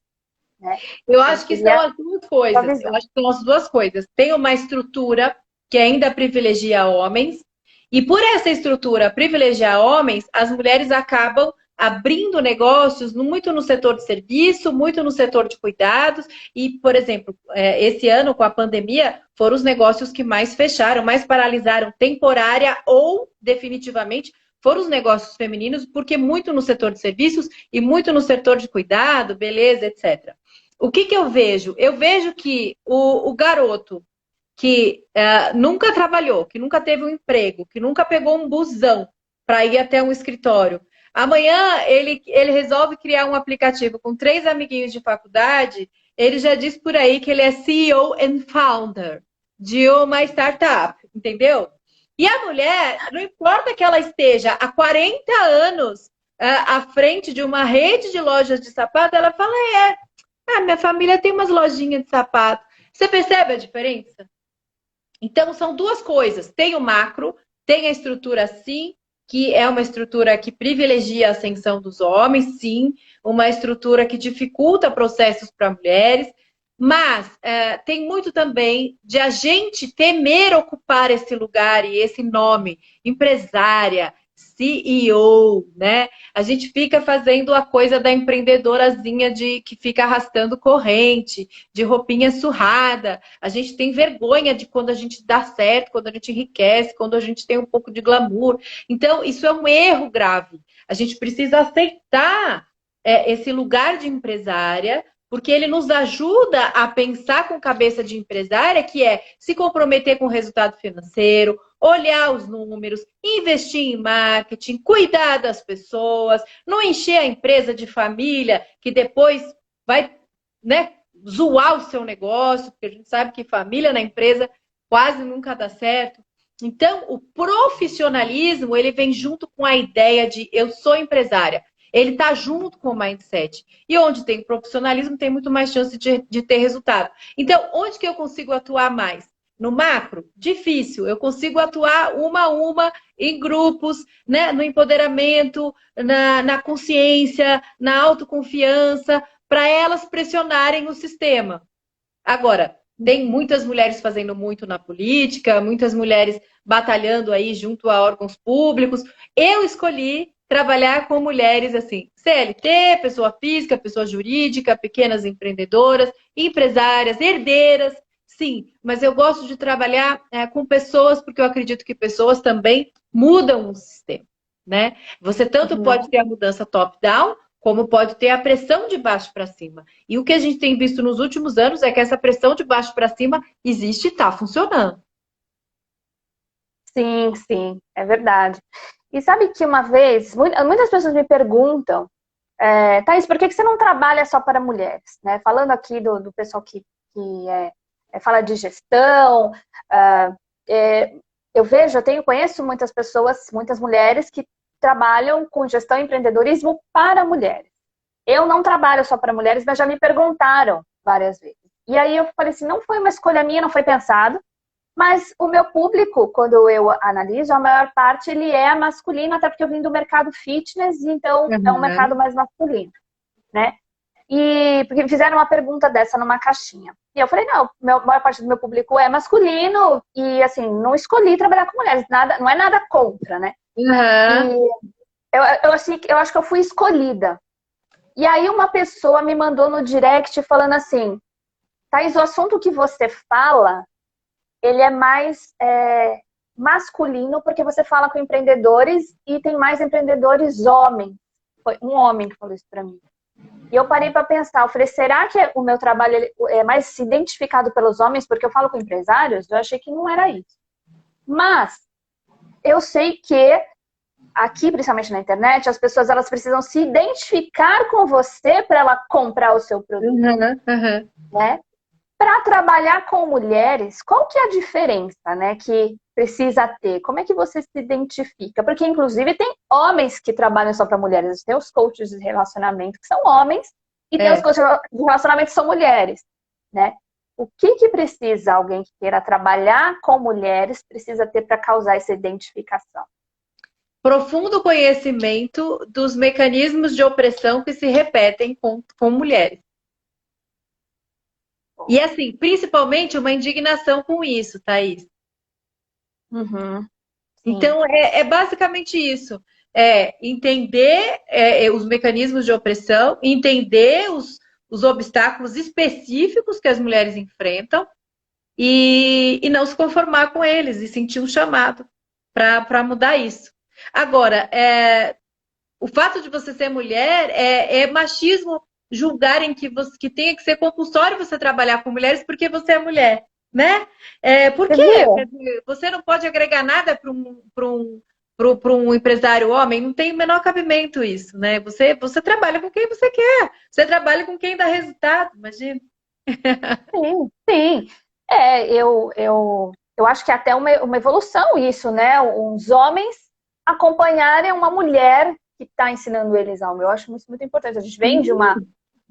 Né?
Eu acho que são as duas coisas. Eu acho que são as duas coisas. Tem uma estrutura que ainda privilegia homens, e por essa estrutura privilegiar homens, as mulheres acabam abrindo negócios muito no setor de serviço, muito no setor de cuidados, e, por exemplo, esse ano, com a pandemia, foram os negócios que mais fecharam, mais paralisaram temporária ou definitivamente, foram os negócios femininos, porque muito no setor de serviços e muito no setor de cuidado, beleza, etc. O que eu vejo? Eu vejo que o garoto que nunca trabalhou, que nunca teve um emprego, que nunca pegou um busão para ir até um escritório, amanhã ele resolve criar um aplicativo com 3 amiguinhos de faculdade, ele já diz por aí que ele é CEO and founder de uma startup, entendeu? E a mulher, não importa que ela esteja há 40 anos à frente de uma rede de lojas de sapato, ela fala, minha família tem umas lojinhas de sapato. Você percebe a diferença? Então, são duas coisas. Tem o macro, tem a estrutura, sim, que é uma estrutura que privilegia a ascensão dos homens, sim, uma estrutura que dificulta processos para mulheres, mas tem muito também de a gente temer ocupar esse lugar e esse nome, empresária, CEO, né? A gente fica fazendo a coisa da empreendedorazinha que fica arrastando corrente, de roupinha surrada. A gente tem vergonha de quando a gente dá certo, quando a gente enriquece, quando a gente tem um pouco de glamour. Então, isso é um erro grave. A gente precisa aceitar esse lugar de empresária, porque ele nos ajuda a pensar com cabeça de empresária, que é se comprometer com o resultado financeiro, olhar os números, investir em marketing, cuidar das pessoas, não encher a empresa de família que depois vai, né, zoar o seu negócio, porque a gente sabe que família na empresa quase nunca dá certo. Então, o profissionalismo, ele vem junto com a ideia de eu sou empresária. Ele está junto com o mindset. E onde tem profissionalismo, tem muito mais chance de ter resultado. Então, onde que eu consigo atuar mais? No macro? Difícil. Eu consigo atuar uma a uma em grupos, né? No empoderamento, na consciência, na autoconfiança, para elas pressionarem o sistema. Agora, tem muitas mulheres fazendo muito na política, muitas mulheres batalhando aí junto a órgãos públicos. Eu escolhi trabalhar com mulheres assim, CLT, pessoa física, pessoa jurídica, pequenas empreendedoras, empresárias, herdeiras, sim, mas eu gosto de trabalhar com pessoas, porque eu acredito que pessoas também mudam o sistema, né? Você tanto pode ter a mudança top-down, como pode ter a pressão de baixo para cima. E o que a gente tem visto nos últimos anos é que essa pressão de baixo para cima existe e está funcionando.
Sim, sim, é verdade. E sabe que uma vez, muitas pessoas me perguntam, Thaís, por que você não trabalha só para mulheres? Né? Falando aqui do pessoal que fala de gestão, conheço muitas pessoas, muitas mulheres que trabalham com gestão e empreendedorismo para mulheres. Eu não trabalho só para mulheres, mas já me perguntaram várias vezes. E aí eu falei assim, não foi uma escolha minha, não foi pensado, mas o meu público, quando eu analiso, a maior parte ele é masculino, até porque eu vim do mercado fitness, então é um mercado mais masculino, né? E porque fizeram uma pergunta dessa numa caixinha. E eu falei, não, a maior parte do meu público é masculino e, assim, não escolhi trabalhar com mulheres, não é nada contra, né? E eu acho que eu fui escolhida. E aí uma pessoa me mandou no direct falando assim, Thaís, o assunto que você fala, ele é mais masculino porque você fala com empreendedores e tem mais empreendedores homens. Foi um homem que falou isso pra mim. E eu parei para pensar, eu falei, será que o meu trabalho é mais identificado pelos homens porque eu falo com empresários? Eu achei que não era isso. Mas eu sei que aqui, principalmente na internet, as pessoas elas precisam se identificar com você para ela comprar o seu produto. Né? Para trabalhar com mulheres, qual que é a diferença, né, que precisa ter? Como é que você se identifica? Porque, inclusive, tem homens que trabalham só para mulheres. Tem os coaches de relacionamento que são homens e tem os coaches de relacionamento que são mulheres, né? O que precisa alguém que queira trabalhar com mulheres precisa ter para causar essa identificação?
Profundo conhecimento dos mecanismos de opressão que se repetem com mulheres. E assim, principalmente uma indignação com isso, Thaís.
Uhum. Sim.
Então, é basicamente isso. É entender os mecanismos de opressão, entender os obstáculos específicos que as mulheres enfrentam e não se conformar com eles e sentir um chamado para mudar isso. Agora, o fato de você ser mulher é machismo julgarem que tenha que ser compulsório você trabalhar com mulheres porque você é mulher, né? Por
Você
quê? Quer
viu?
dizer, você não pode agregar nada para um empresário homem, não tem o menor cabimento isso, né? Você trabalha com quem você quer, você trabalha com quem dá resultado, imagina.
Sim, sim. Eu acho que é até uma evolução isso, né? Os homens acompanharem uma mulher que está ensinando eles algo. Eu acho isso muito importante. A gente vem de uma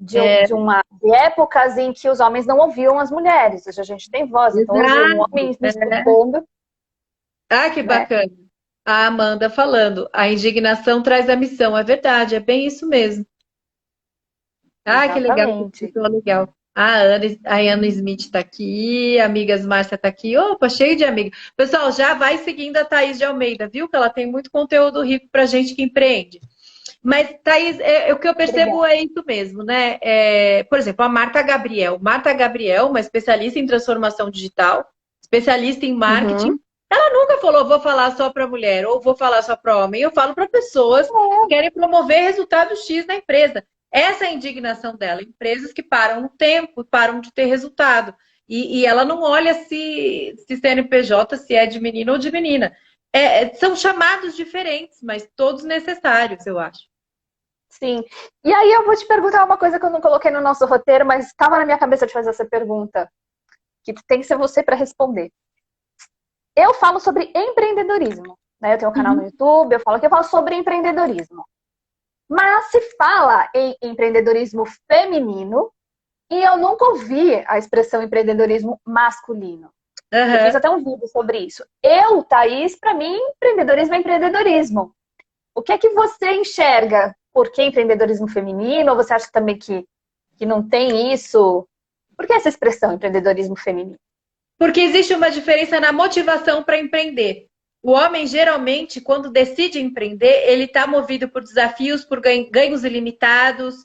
Sim. É,
de épocas em que os homens não ouviam as mulheres. Hoje a gente tem voz, então hoje um
exato.
homem me escutando,
Ah, que
né?
bacana. A Amanda falando, a indignação traz a missão. É verdade, é bem isso mesmo. Ah, que legal, que
Exatamente.
pessoa legal. A Ana Smith está aqui, a amigas Márcia está aqui. Opa, cheio de amigas. Pessoal, já vai seguindo a Thaís de Almeida, viu? Que ela tem muito conteúdo rico para gente que empreende. Mas, Thaís, o que eu percebo
Obrigada.
é isso mesmo, né? Por exemplo, a Marta Gabriel. Marta Gabriel, uma especialista em transformação digital, especialista em marketing.
Uhum.
Ela nunca falou, vou falar só para mulher ou vou falar só para homem. Eu falo para pessoas que querem promover resultado X na empresa. Essa é a indignação dela. Empresas que param no tempo, param de ter resultado. E ela não olha se CNPJ, se é de menino ou de menina. São chamados diferentes, mas todos necessários, eu acho.
Sim. E aí eu vou te perguntar uma coisa que eu não coloquei no nosso roteiro, mas estava na minha cabeça de fazer essa pergunta, que tem que ser você para responder. Eu falo sobre empreendedorismo, né? Eu tenho um canal no
Uhum.
YouTube, eu falo sobre empreendedorismo. Mas se fala em empreendedorismo feminino e eu nunca ouvi a expressão empreendedorismo masculino. Eu fiz
Aham.
até um vídeo sobre isso. Eu, Thaís, para mim, empreendedorismo é empreendedorismo. O que é que você enxerga? Por que empreendedorismo feminino? Ou você acha também que não tem isso? Por que essa expressão empreendedorismo feminino?
Porque existe uma diferença na motivação para empreender. O homem, geralmente, quando decide empreender, ele está movido por desafios, por ganhos ilimitados,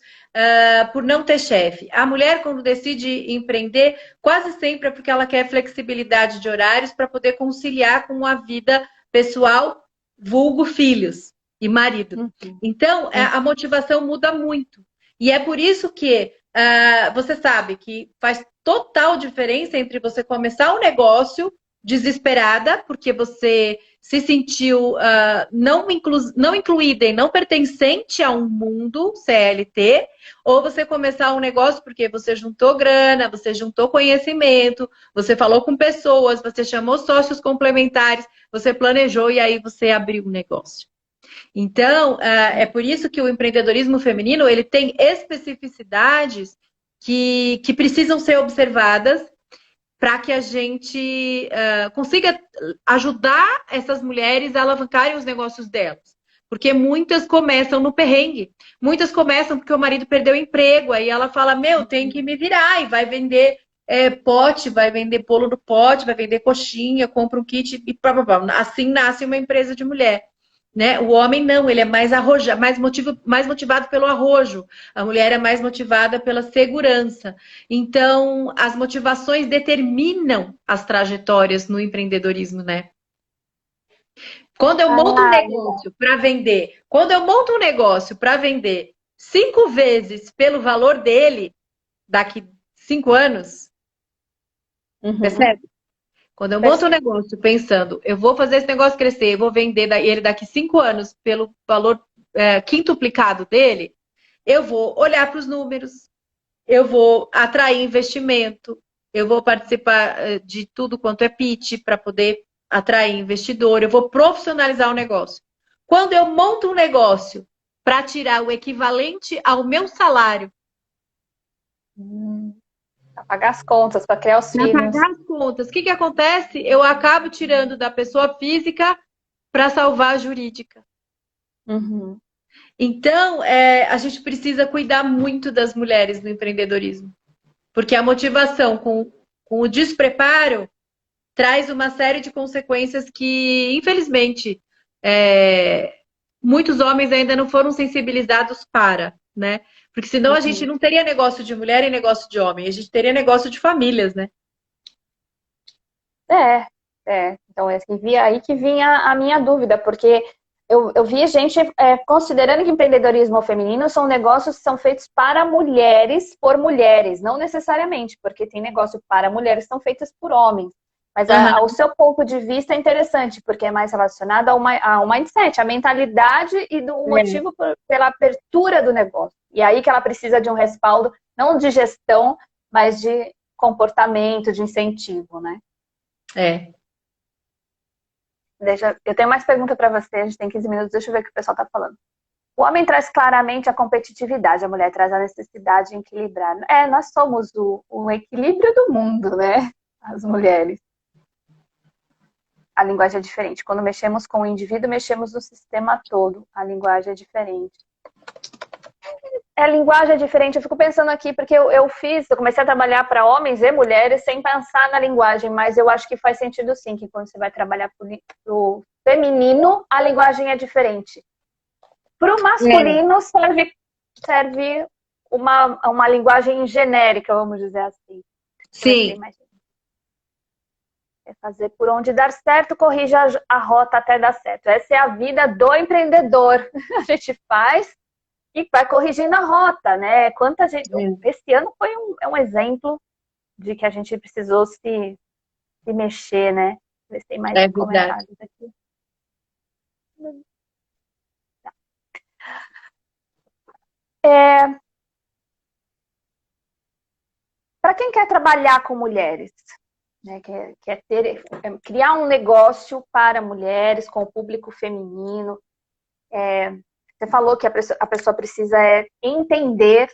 por não ter chefe. A mulher, quando decide empreender, quase sempre é porque ela quer flexibilidade de horários para poder conciliar com a vida pessoal, vulgo filhos e marido.
Uhum.
Então, a motivação muda muito. E é por isso que você sabe que faz total diferença entre você começar um negócio desesperada, porque você se sentiu não incluída e não pertencente a um mundo CLT, ou você começar um negócio porque você juntou grana, você juntou conhecimento, você falou com pessoas, você chamou sócios complementares, você planejou e aí você abriu um negócio. Então, é por isso que o empreendedorismo feminino ele tem especificidades que precisam ser observadas para que a gente consiga ajudar essas mulheres a alavancarem os negócios delas. Porque muitas começam no perrengue. Muitas começam porque o marido perdeu o emprego. Aí ela fala, meu, tem que me virar. E vai vender pote, vai vender bolo no pote, vai vender coxinha, compra um kit e blá, blá, blá. Assim nasce uma empresa de mulher. Né? O homem não, ele é mais arroja, mais motivado pelo arrojo. A mulher é mais motivada pela segurança. Então, as motivações determinam as trajetórias no empreendedorismo, né? Quando eu monto um
Ah,
negócio para vender, quando eu monto um negócio para vender 5 vezes pelo valor dele daqui 5 anos,
uhum.
percebe? Quando eu monto um
Percebo.
negócio pensando, eu vou fazer esse negócio crescer, eu vou vender ele daqui 5 anos pelo valor quintuplicado dele, eu vou olhar para os números, eu vou atrair investimento, eu vou participar de tudo quanto é pitch para poder atrair investidor, eu vou profissionalizar o negócio. Quando eu monto um negócio para tirar o equivalente ao meu salário,
Para pagar as contas, para criar os
para
filhos.
pagar as contas, o que acontece? Eu acabo tirando da pessoa física para salvar a jurídica.
Uhum.
Então, a gente precisa cuidar muito das mulheres no empreendedorismo. Porque a motivação com o despreparo traz uma série de consequências que, infelizmente, muitos homens ainda não foram sensibilizados para, né? Porque senão a gente
Uhum.
não teria negócio de mulher e negócio de homem, a gente teria negócio de famílias, né?
É, então é aí que vinha a minha dúvida, porque eu vi gente considerando que empreendedorismo feminino são negócios que são feitos para mulheres, por mulheres, não necessariamente, porque tem negócio para mulheres que são feitos por homens. Mas o
Aham,
seu ponto de vista é interessante, porque é mais relacionado ao mindset, à mentalidade e do
é,
motivo pela abertura do negócio. E aí que ela precisa de um respaldo, não de gestão, mas de comportamento, de incentivo, né?
é.
Eu tenho mais pergunta para você, a gente tem 15 minutos, deixa eu ver o que o pessoal está falando. O homem traz claramente a competitividade, a mulher traz a necessidade de equilibrar. Nós somos o equilíbrio do mundo, né? As mulheres. A linguagem é diferente. Quando mexemos com o indivíduo, mexemos no sistema todo. A linguagem é diferente. A linguagem é diferente. Eu fico pensando aqui, porque eu comecei a trabalhar para homens e mulheres sem pensar na linguagem, mas eu acho que faz sentido sim, que quando você vai trabalhar para o feminino, a linguagem é diferente. Para o
É.
masculino, serve uma linguagem genérica, vamos dizer assim. Deixa eu ver se tem
Sim,
mais. É fazer por onde dar certo, corrija a rota até dar certo. Essa é a vida do empreendedor. A gente faz e vai corrigindo a rota, né? Quanta gente. Esse ano foi um exemplo de que a gente precisou se mexer, né? Ver se tem mais
é verdade.
comentários aqui. É, para quem quer trabalhar com mulheres, né, criar um negócio para mulheres, com o público feminino, você falou que a pessoa precisa entender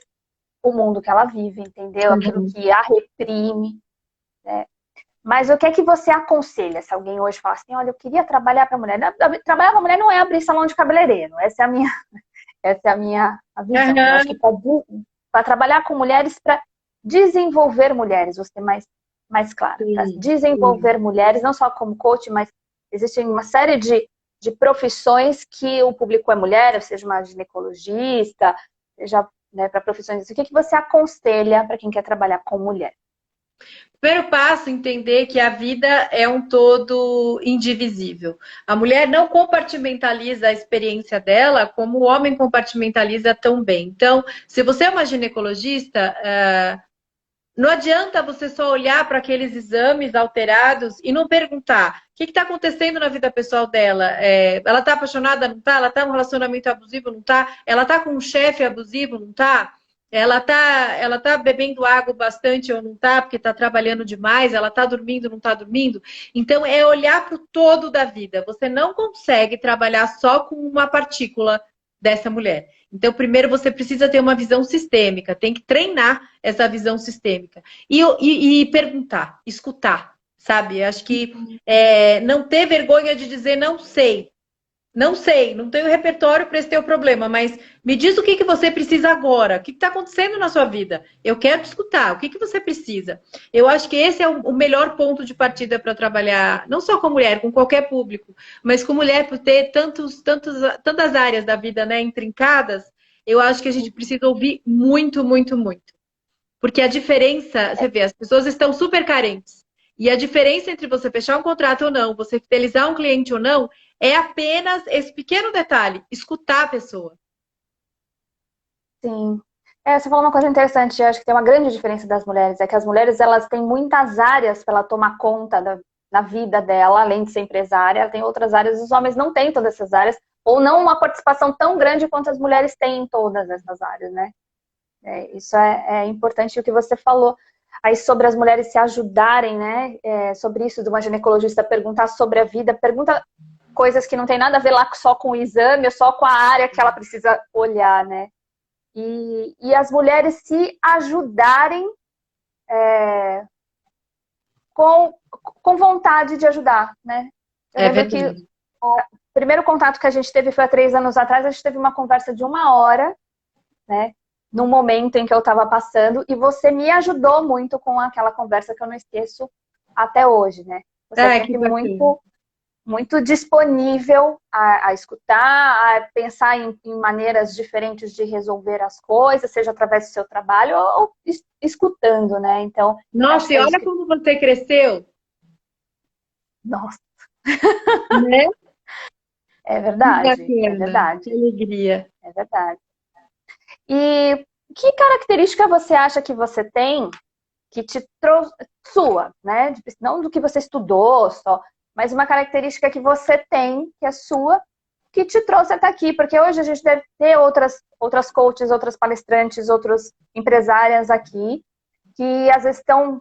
o mundo que ela vive, entendeu? Aquilo
Uhum.
que a reprime, né? Mas o que é que você aconselha se alguém hoje fala assim, olha, eu queria trabalhar para mulher. Trabalhar para mulher não é abrir salão de cabeleireiro. Essa é a minha visão. Eu acho que
Aham.
para trabalhar com mulheres, para desenvolver mulheres, vou ser mais clara, para
Sim, sim.
desenvolver mulheres, não só como coach, mas existem uma série de profissões que o público é mulher, seja uma ginecologista, seja, né, para profissões. O que você aconselha para quem quer trabalhar com mulher?
Primeiro passo, entender que a vida é um todo indivisível. A mulher não compartimentaliza a experiência dela como o homem compartimentaliza tão bem. Então, se você é uma ginecologista, não adianta você só olhar para aqueles exames alterados e não perguntar o que está acontecendo na vida pessoal dela. Ela está apaixonada, não está? Ela está num relacionamento abusivo, não está? Ela está com um chefe abusivo, não está? Ela tá bebendo água bastante ou não está, porque está trabalhando demais, ela está dormindo, não está dormindo. Então, é olhar para o todo da vida. Você não consegue trabalhar só com uma partícula dessa mulher. Então, primeiro você precisa ter uma visão sistêmica, tem que treinar essa visão sistêmica. E perguntar, escutar, sabe? Acho que não ter vergonha de dizer não sei. Não sei, não tenho repertório para esse teu problema, mas me diz o que você precisa agora. O que está acontecendo na sua vida? Eu quero te escutar. O que você precisa? Eu acho que esse é o melhor ponto de partida para trabalhar, não só com mulher, com qualquer público, mas com mulher por ter tantas áreas da vida, né, intrincadas. Eu acho que a gente precisa ouvir muito, muito, muito. Porque a diferença, você vê, as pessoas estão super carentes. E a diferença entre você fechar um contrato ou não, você fidelizar um cliente ou não, é apenas esse pequeno detalhe, escutar a pessoa.
Sim. Você falou uma coisa interessante, eu acho que tem uma grande diferença das mulheres, é que as mulheres elas têm muitas áreas para ela tomar conta da vida dela, além de ser empresária, ela tem outras áreas, os homens não têm todas essas áreas, ou não uma participação tão grande quanto as mulheres têm em todas essas áreas, né? Isso é importante o que você falou. Aí sobre as mulheres se ajudarem, né? Sobre isso de uma ginecologista perguntar sobre a vida, pergunta coisas que não tem nada a ver lá só com o exame ou só com a área que ela precisa olhar, né? E as mulheres se ajudarem com vontade de ajudar, né? Eu
É
lembro que
verdade.
o primeiro contato que a gente teve foi há 3 anos atrás, a gente teve uma conversa de 1 hora, né? No momento em que eu estava passando, e você me ajudou muito com aquela conversa que eu não esqueço até hoje, né? Você é
Que
sempre
bacana.
muito disponível a escutar, a pensar em maneiras diferentes de resolver as coisas, seja através do seu trabalho ou escutando, né? Então, acho
Nossa,
que
e
é isso
olha
que...
como você cresceu,
Nossa,
né?
é
Que
verdade, é
bacana, que
verdade,
alegria.
é verdade. E que característica você acha que você tem que te trouxe, sua, né? Não do que você estudou só, mas uma característica que você tem, que é sua, que te trouxe até aqui, porque hoje a gente deve ter outras coaches, outras palestrantes, outras empresárias aqui, que às vezes estão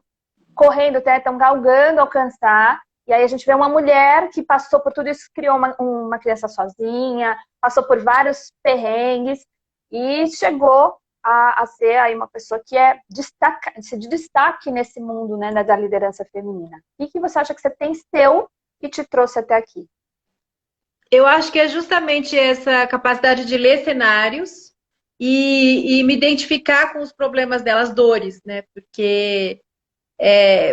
correndo, até estão galgando alcançar, e aí a gente vê uma mulher que passou por tudo isso, criou uma criança sozinha, passou por vários perrengues, e chegou a ser aí uma pessoa que é de destaque nesse mundo, né, da liderança feminina. O que você acha que você tem seu que te trouxe até aqui?
Eu acho que é justamente essa capacidade de ler cenários e me identificar com os problemas delas, dores, né? Porque,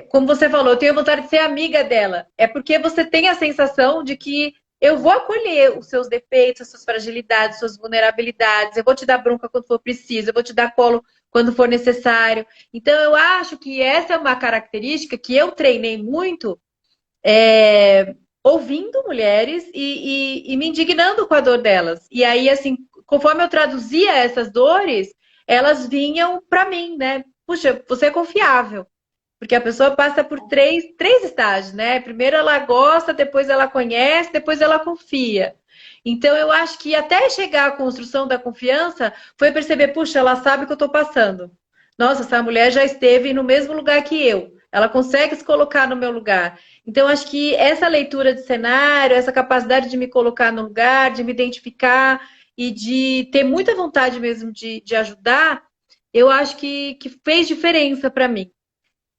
como você falou, eu tenho vontade de ser amiga dela. É porque você tem a sensação de que eu vou acolher os seus defeitos, as suas fragilidades, as suas vulnerabilidades. Eu vou te dar bronca quando for preciso, eu vou te dar colo quando for necessário. Então, eu acho que essa é uma característica que eu treinei muito ouvindo mulheres e me indignando com a dor delas. E aí, assim, conforme eu traduzia essas dores, elas vinham para mim, né? Puxa, você é confiável. Porque a pessoa passa por três estágios, né? Primeiro ela gosta, depois ela conhece, depois ela confia. Então, eu acho que até chegar à construção da confiança foi perceber, puxa, ela sabe o que eu estou passando. Nossa, essa mulher já esteve no mesmo lugar que eu. Ela consegue se colocar no meu lugar. Então, acho que essa leitura de cenário, essa capacidade de me colocar no lugar, de me identificar e de ter muita vontade mesmo de ajudar, eu acho que fez diferença para mim.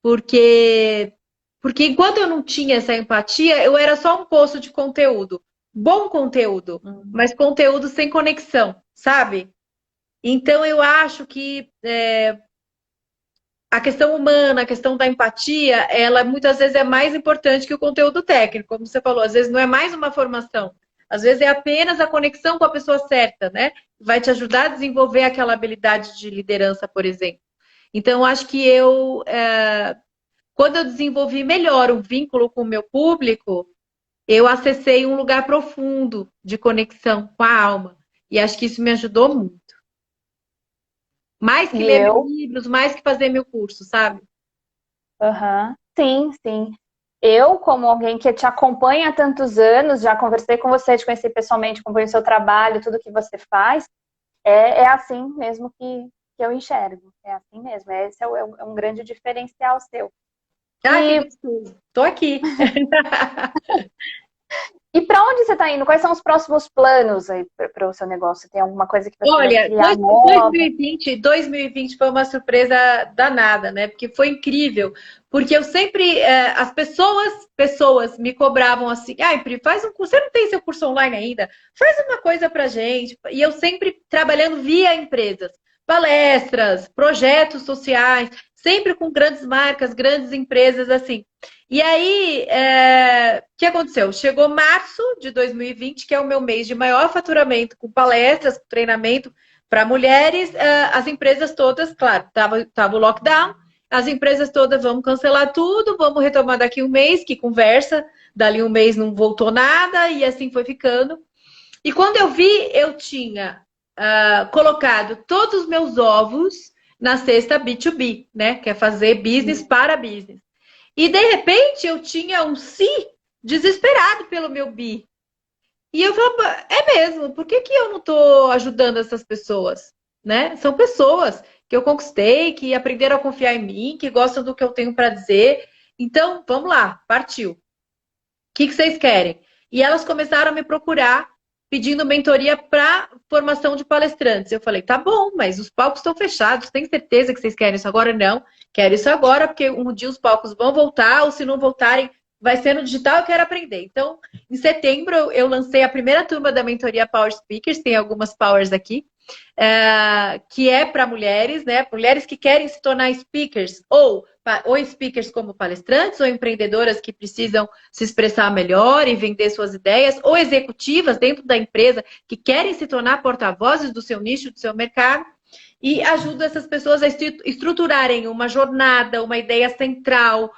Porque, porque enquanto eu não tinha essa empatia, eu era só um poço de conteúdo. Bom conteúdo,
Uhum.
mas conteúdo sem conexão, sabe? Então eu acho que a questão humana, a questão da empatia, ela muitas vezes é mais importante que o conteúdo técnico, como você falou, às vezes não é mais uma formação, às vezes é apenas a conexão com a pessoa certa, né? Vai te ajudar a desenvolver aquela habilidade de liderança, por exemplo. Então, acho que quando eu desenvolvi melhor o vínculo com o meu público, eu acessei um lugar profundo de conexão com a alma. E acho que isso me ajudou muito. Mais que
E
ler mil
eu,
livros, mais que fazer meu curso, sabe?
uhum. Sim, sim. Eu, como alguém que te acompanha há tantos anos, já conversei com você, te conheci pessoalmente, acompanho o seu trabalho, tudo que você faz, é assim mesmo que eu enxergo. É assim mesmo. Esse é um grande diferencial seu.
Ah, que
E,
gostoso. Tô aqui.
e para onde você está indo? Quais são os próximos planos aí para o seu negócio? Tem alguma coisa que você vai
Olha,
criar nova?
2020 foi uma surpresa danada, né? Porque foi incrível. Porque eu sempre, as pessoas me cobravam assim, ai, Pri, faz um curso, você não tem seu curso online ainda? Faz uma coisa pra gente. E eu sempre trabalhando via empresas, palestras, projetos sociais, sempre com grandes marcas, grandes empresas, assim. E aí, o que aconteceu? Chegou março de 2020, que é o meu mês de maior faturamento, com palestras, com treinamento para mulheres. As empresas todas, claro, tava o lockdown, as empresas todas vamos cancelar tudo, vamos retomar daqui um mês, que conversa, dali um mês não voltou nada, e assim foi ficando. E quando eu vi, eu tinha colocado todos os meus ovos na cesta B2B, né? Que é fazer business para business. E de repente eu tinha um si desesperado pelo meu bi. E eu falava, é mesmo, por que eu não estou ajudando essas pessoas? Né? São pessoas que eu conquistei, que aprenderam a confiar em mim, que gostam do que eu tenho para dizer. Então, vamos lá, partiu. O que vocês querem? E elas começaram a me procurar pedindo mentoria para formação de palestrantes. Eu falei, tá bom, mas os palcos estão fechados, tem certeza que vocês querem isso agora? Não, quero isso agora, porque um dia os palcos vão voltar, ou se não voltarem, vai ser no digital, eu quero aprender. Então, em setembro, eu lancei a primeira turma da mentoria Power Speakers, tem algumas powers aqui, que é para mulheres, né? Mulheres que querem se tornar speakers ou ou speakers como palestrantes, ou empreendedoras que precisam se expressar melhor e vender suas ideias, ou executivas dentro da empresa que querem se tornar porta-vozes do seu nicho, do seu mercado. E ajuda essas pessoas a estruturarem uma jornada, uma ideia central,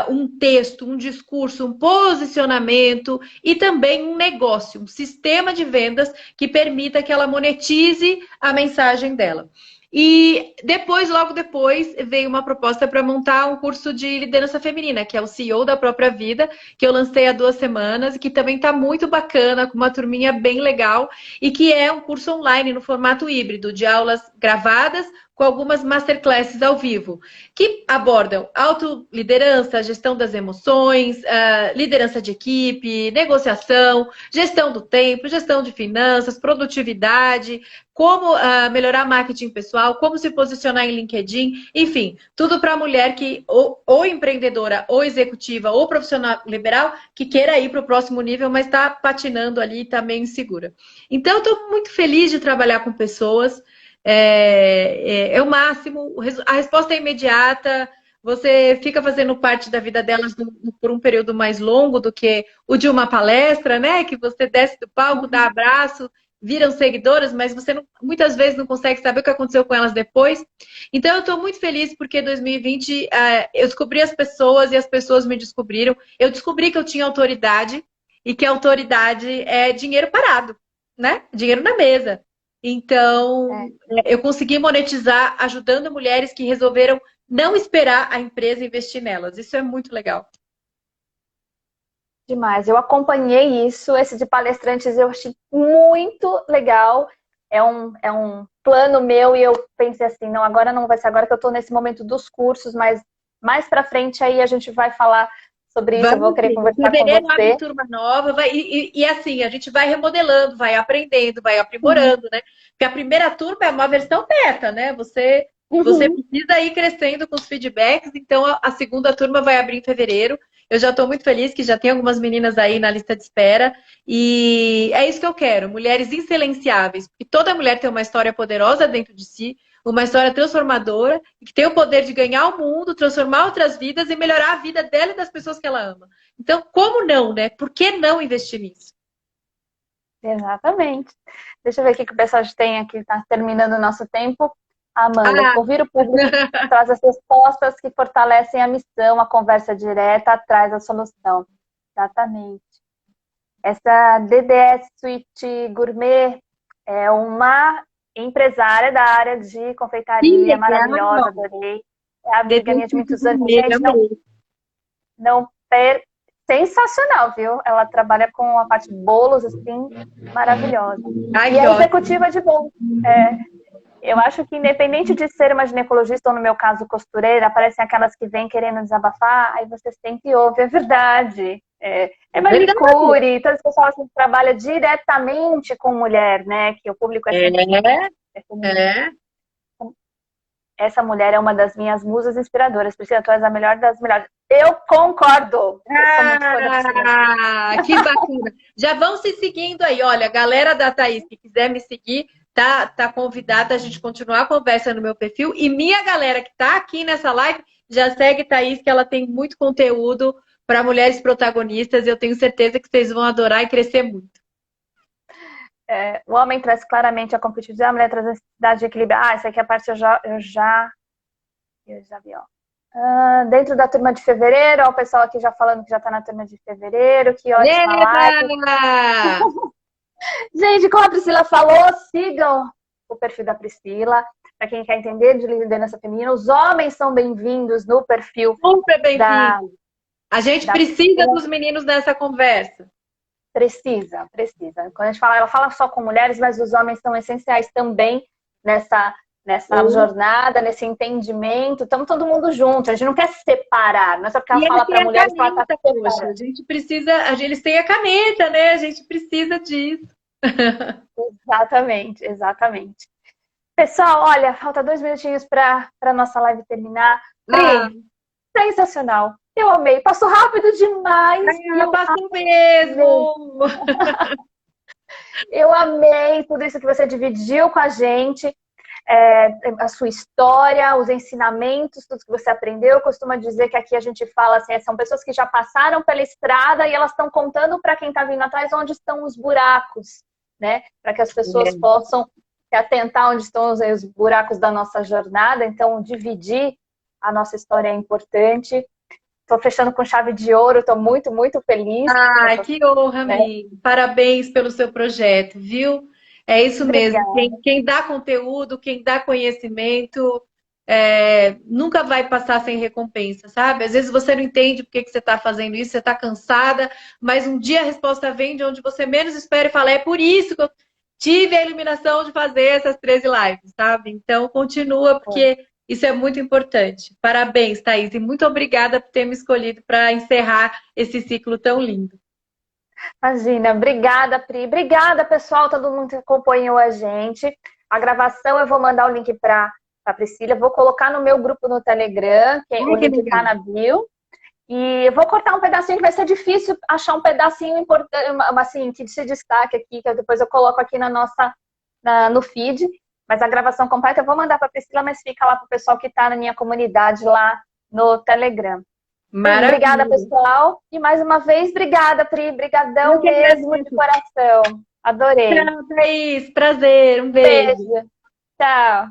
um texto, um discurso, um posicionamento e também um negócio, um sistema de vendas que permita que ela monetize a mensagem dela. E depois, logo depois, veio uma proposta para montar um curso de liderança feminina, que é o CEO da própria vida, que eu lancei há 2 semanas e que também está muito bacana, com uma turminha bem legal, e que é um curso online no formato híbrido, de aulas gravadas, com algumas masterclasses ao vivo, que abordam autoliderança, gestão das emoções, liderança de equipe, negociação, gestão do tempo, gestão de finanças, produtividade, como melhorar marketing pessoal, como se posicionar em LinkedIn, enfim, tudo para a mulher que ou empreendedora, ou executiva, ou profissional liberal, que queira ir para o próximo nível, mas está patinando ali, está meio insegura. Então, eu estou muito feliz de trabalhar com pessoas. É o máximo, a resposta é imediata, você fica fazendo parte da vida delas por um período mais longo do que o de uma palestra, né? Que você desce do palco, dá abraço, viram seguidoras, mas você muitas vezes não consegue saber o que aconteceu com elas depois. Então eu estou muito feliz porque 2020 eu descobri as pessoas e as pessoas me descobriram. Eu descobri que eu tinha autoridade e que a autoridade é dinheiro parado, né? Dinheiro na mesa. Então, eu consegui monetizar ajudando mulheres que resolveram não esperar a empresa investir nelas. Isso é muito legal.
Demais. Eu acompanhei isso. Esse de palestrantes eu achei muito legal. É um plano meu e eu pensei assim, não, agora não vai ser agora que eu estou nesse momento dos cursos, mas mais para frente aí a gente vai falar sobre isso. Eu vou querer conversar com você.
Abre turma nova, e assim, a gente vai remodelando, vai aprendendo, vai aprimorando, né? Porque a primeira turma é uma versão beta, né? Você precisa ir crescendo com os feedbacks, então a segunda turma vai abrir em fevereiro. Eu já estou muito feliz que já tem algumas meninas aí na lista de espera. E é isso que eu quero, mulheres insilenciáveis. Porque toda mulher tem uma história poderosa dentro de si, uma história transformadora, que tem o poder de ganhar o mundo, transformar outras vidas e melhorar a vida dela e das pessoas que ela ama. Então, como não, né? Por que não investir nisso?
Exatamente. Deixa eu ver o que o pessoal tem aqui, está terminando o nosso tempo. Amanda, ouvir o público traz as respostas que fortalecem a missão, a conversa direta traz a solução. Exatamente. Essa DDS Suite Gourmet é uma empresária da área de confeitaria, maravilhosa, adorei. É a amiga minha de muitos anos. Gente, sensacional, viu? Ela trabalha com a parte de bolos, assim, maravilhosa. E é executiva de bolos. Eu acho que independente de ser uma ginecologista ou, no meu caso, costureira, aparecem aquelas que vêm querendo desabafar, aí você sempre ouve, é verdade. Manicure, todo esse pessoal assim, que trabalha diretamente com mulher, né? Que o público é feminino. Essa mulher é uma das minhas musas inspiradoras. Priscila, tu és a melhor das melhores. Eu concordo.
Que bacana. Já vão se seguindo aí. Olha, a galera da Thaís que quiser me seguir, tá convidada a gente continuar a conversa no meu perfil. E minha galera que tá aqui nessa live, já segue Thaís, que ela tem muito conteúdo para mulheres protagonistas. Eu tenho certeza que vocês vão adorar e crescer muito.
O homem traz claramente a competitividade, a mulher traz a necessidade de equilíbrio. Essa aqui é a parte eu já vi, ó. Dentro da turma de fevereiro, ó, o pessoal aqui já falando que já tá na turma de fevereiro, que ótima live. Gente, como a Priscila falou, sigam o perfil da Priscila. Para quem quer entender de liderança feminina, os homens são bem-vindos no perfil.
Super bem-vindos. A gente precisa dos meninos nessa conversa.
Precisa. Quando a gente fala, ela fala só com mulheres, mas os homens são essenciais também nessa jornada, nesse entendimento. Estamos todo mundo junto, a gente não quer separar, não é só porque ela fala para mulheres que ela está separando.
A gente precisa, eles têm a caneta, né? A gente precisa disso.
Exatamente. Pessoal, olha, falta 2 minutinhos para a nossa live terminar. Sensacional. Eu amei. Passou rápido demais.
Passou mesmo.
Eu amei tudo isso que você dividiu com a gente. a sua história, os ensinamentos, tudo que você aprendeu. Eu costumo dizer que aqui a gente fala assim, são pessoas que já passaram pela estrada e elas estão contando para quem está vindo atrás onde estão os buracos, né? Para que as pessoas possam se atentar onde estão os buracos da nossa jornada. Então, dividir a nossa história é importante. Estou fechando com chave de ouro, estou muito, muito feliz.
Ai, que honra, amigo. Parabéns pelo seu projeto, viu? É isso mesmo.
Obrigada.
Quem dá conteúdo, quem dá conhecimento, nunca vai passar sem recompensa, sabe? Às vezes você não entende por que você está fazendo isso, você está cansada, mas um dia a resposta vem de onde você menos espera e fala, é por isso que eu tive a iluminação de fazer essas 13 lives, sabe? Então, continua, porque isso é muito importante. Parabéns, Thaís, e muito obrigada por ter me escolhido para encerrar esse ciclo tão lindo.
Imagina, obrigada, Pri. Obrigada, pessoal, todo mundo que acompanhou a gente. A gravação eu vou mandar o link para a Priscila, vou colocar no meu grupo no Telegram, o link está na bio. E eu vou cortar um pedacinho que vai ser difícil achar um pedacinho importante, assim, que se destaque aqui, que depois eu coloco aqui no feed. Mas a gravação completa eu vou mandar para a Priscila, mas fica lá para o pessoal que está na minha comunidade lá no Telegram.
Maravilha.
Obrigada, pessoal. E mais uma vez, obrigada, Pri. Brigadão mesmo de coração. Adorei.
Tchau, Thaís. Prazer. Um beijo.
Beijo. Tchau.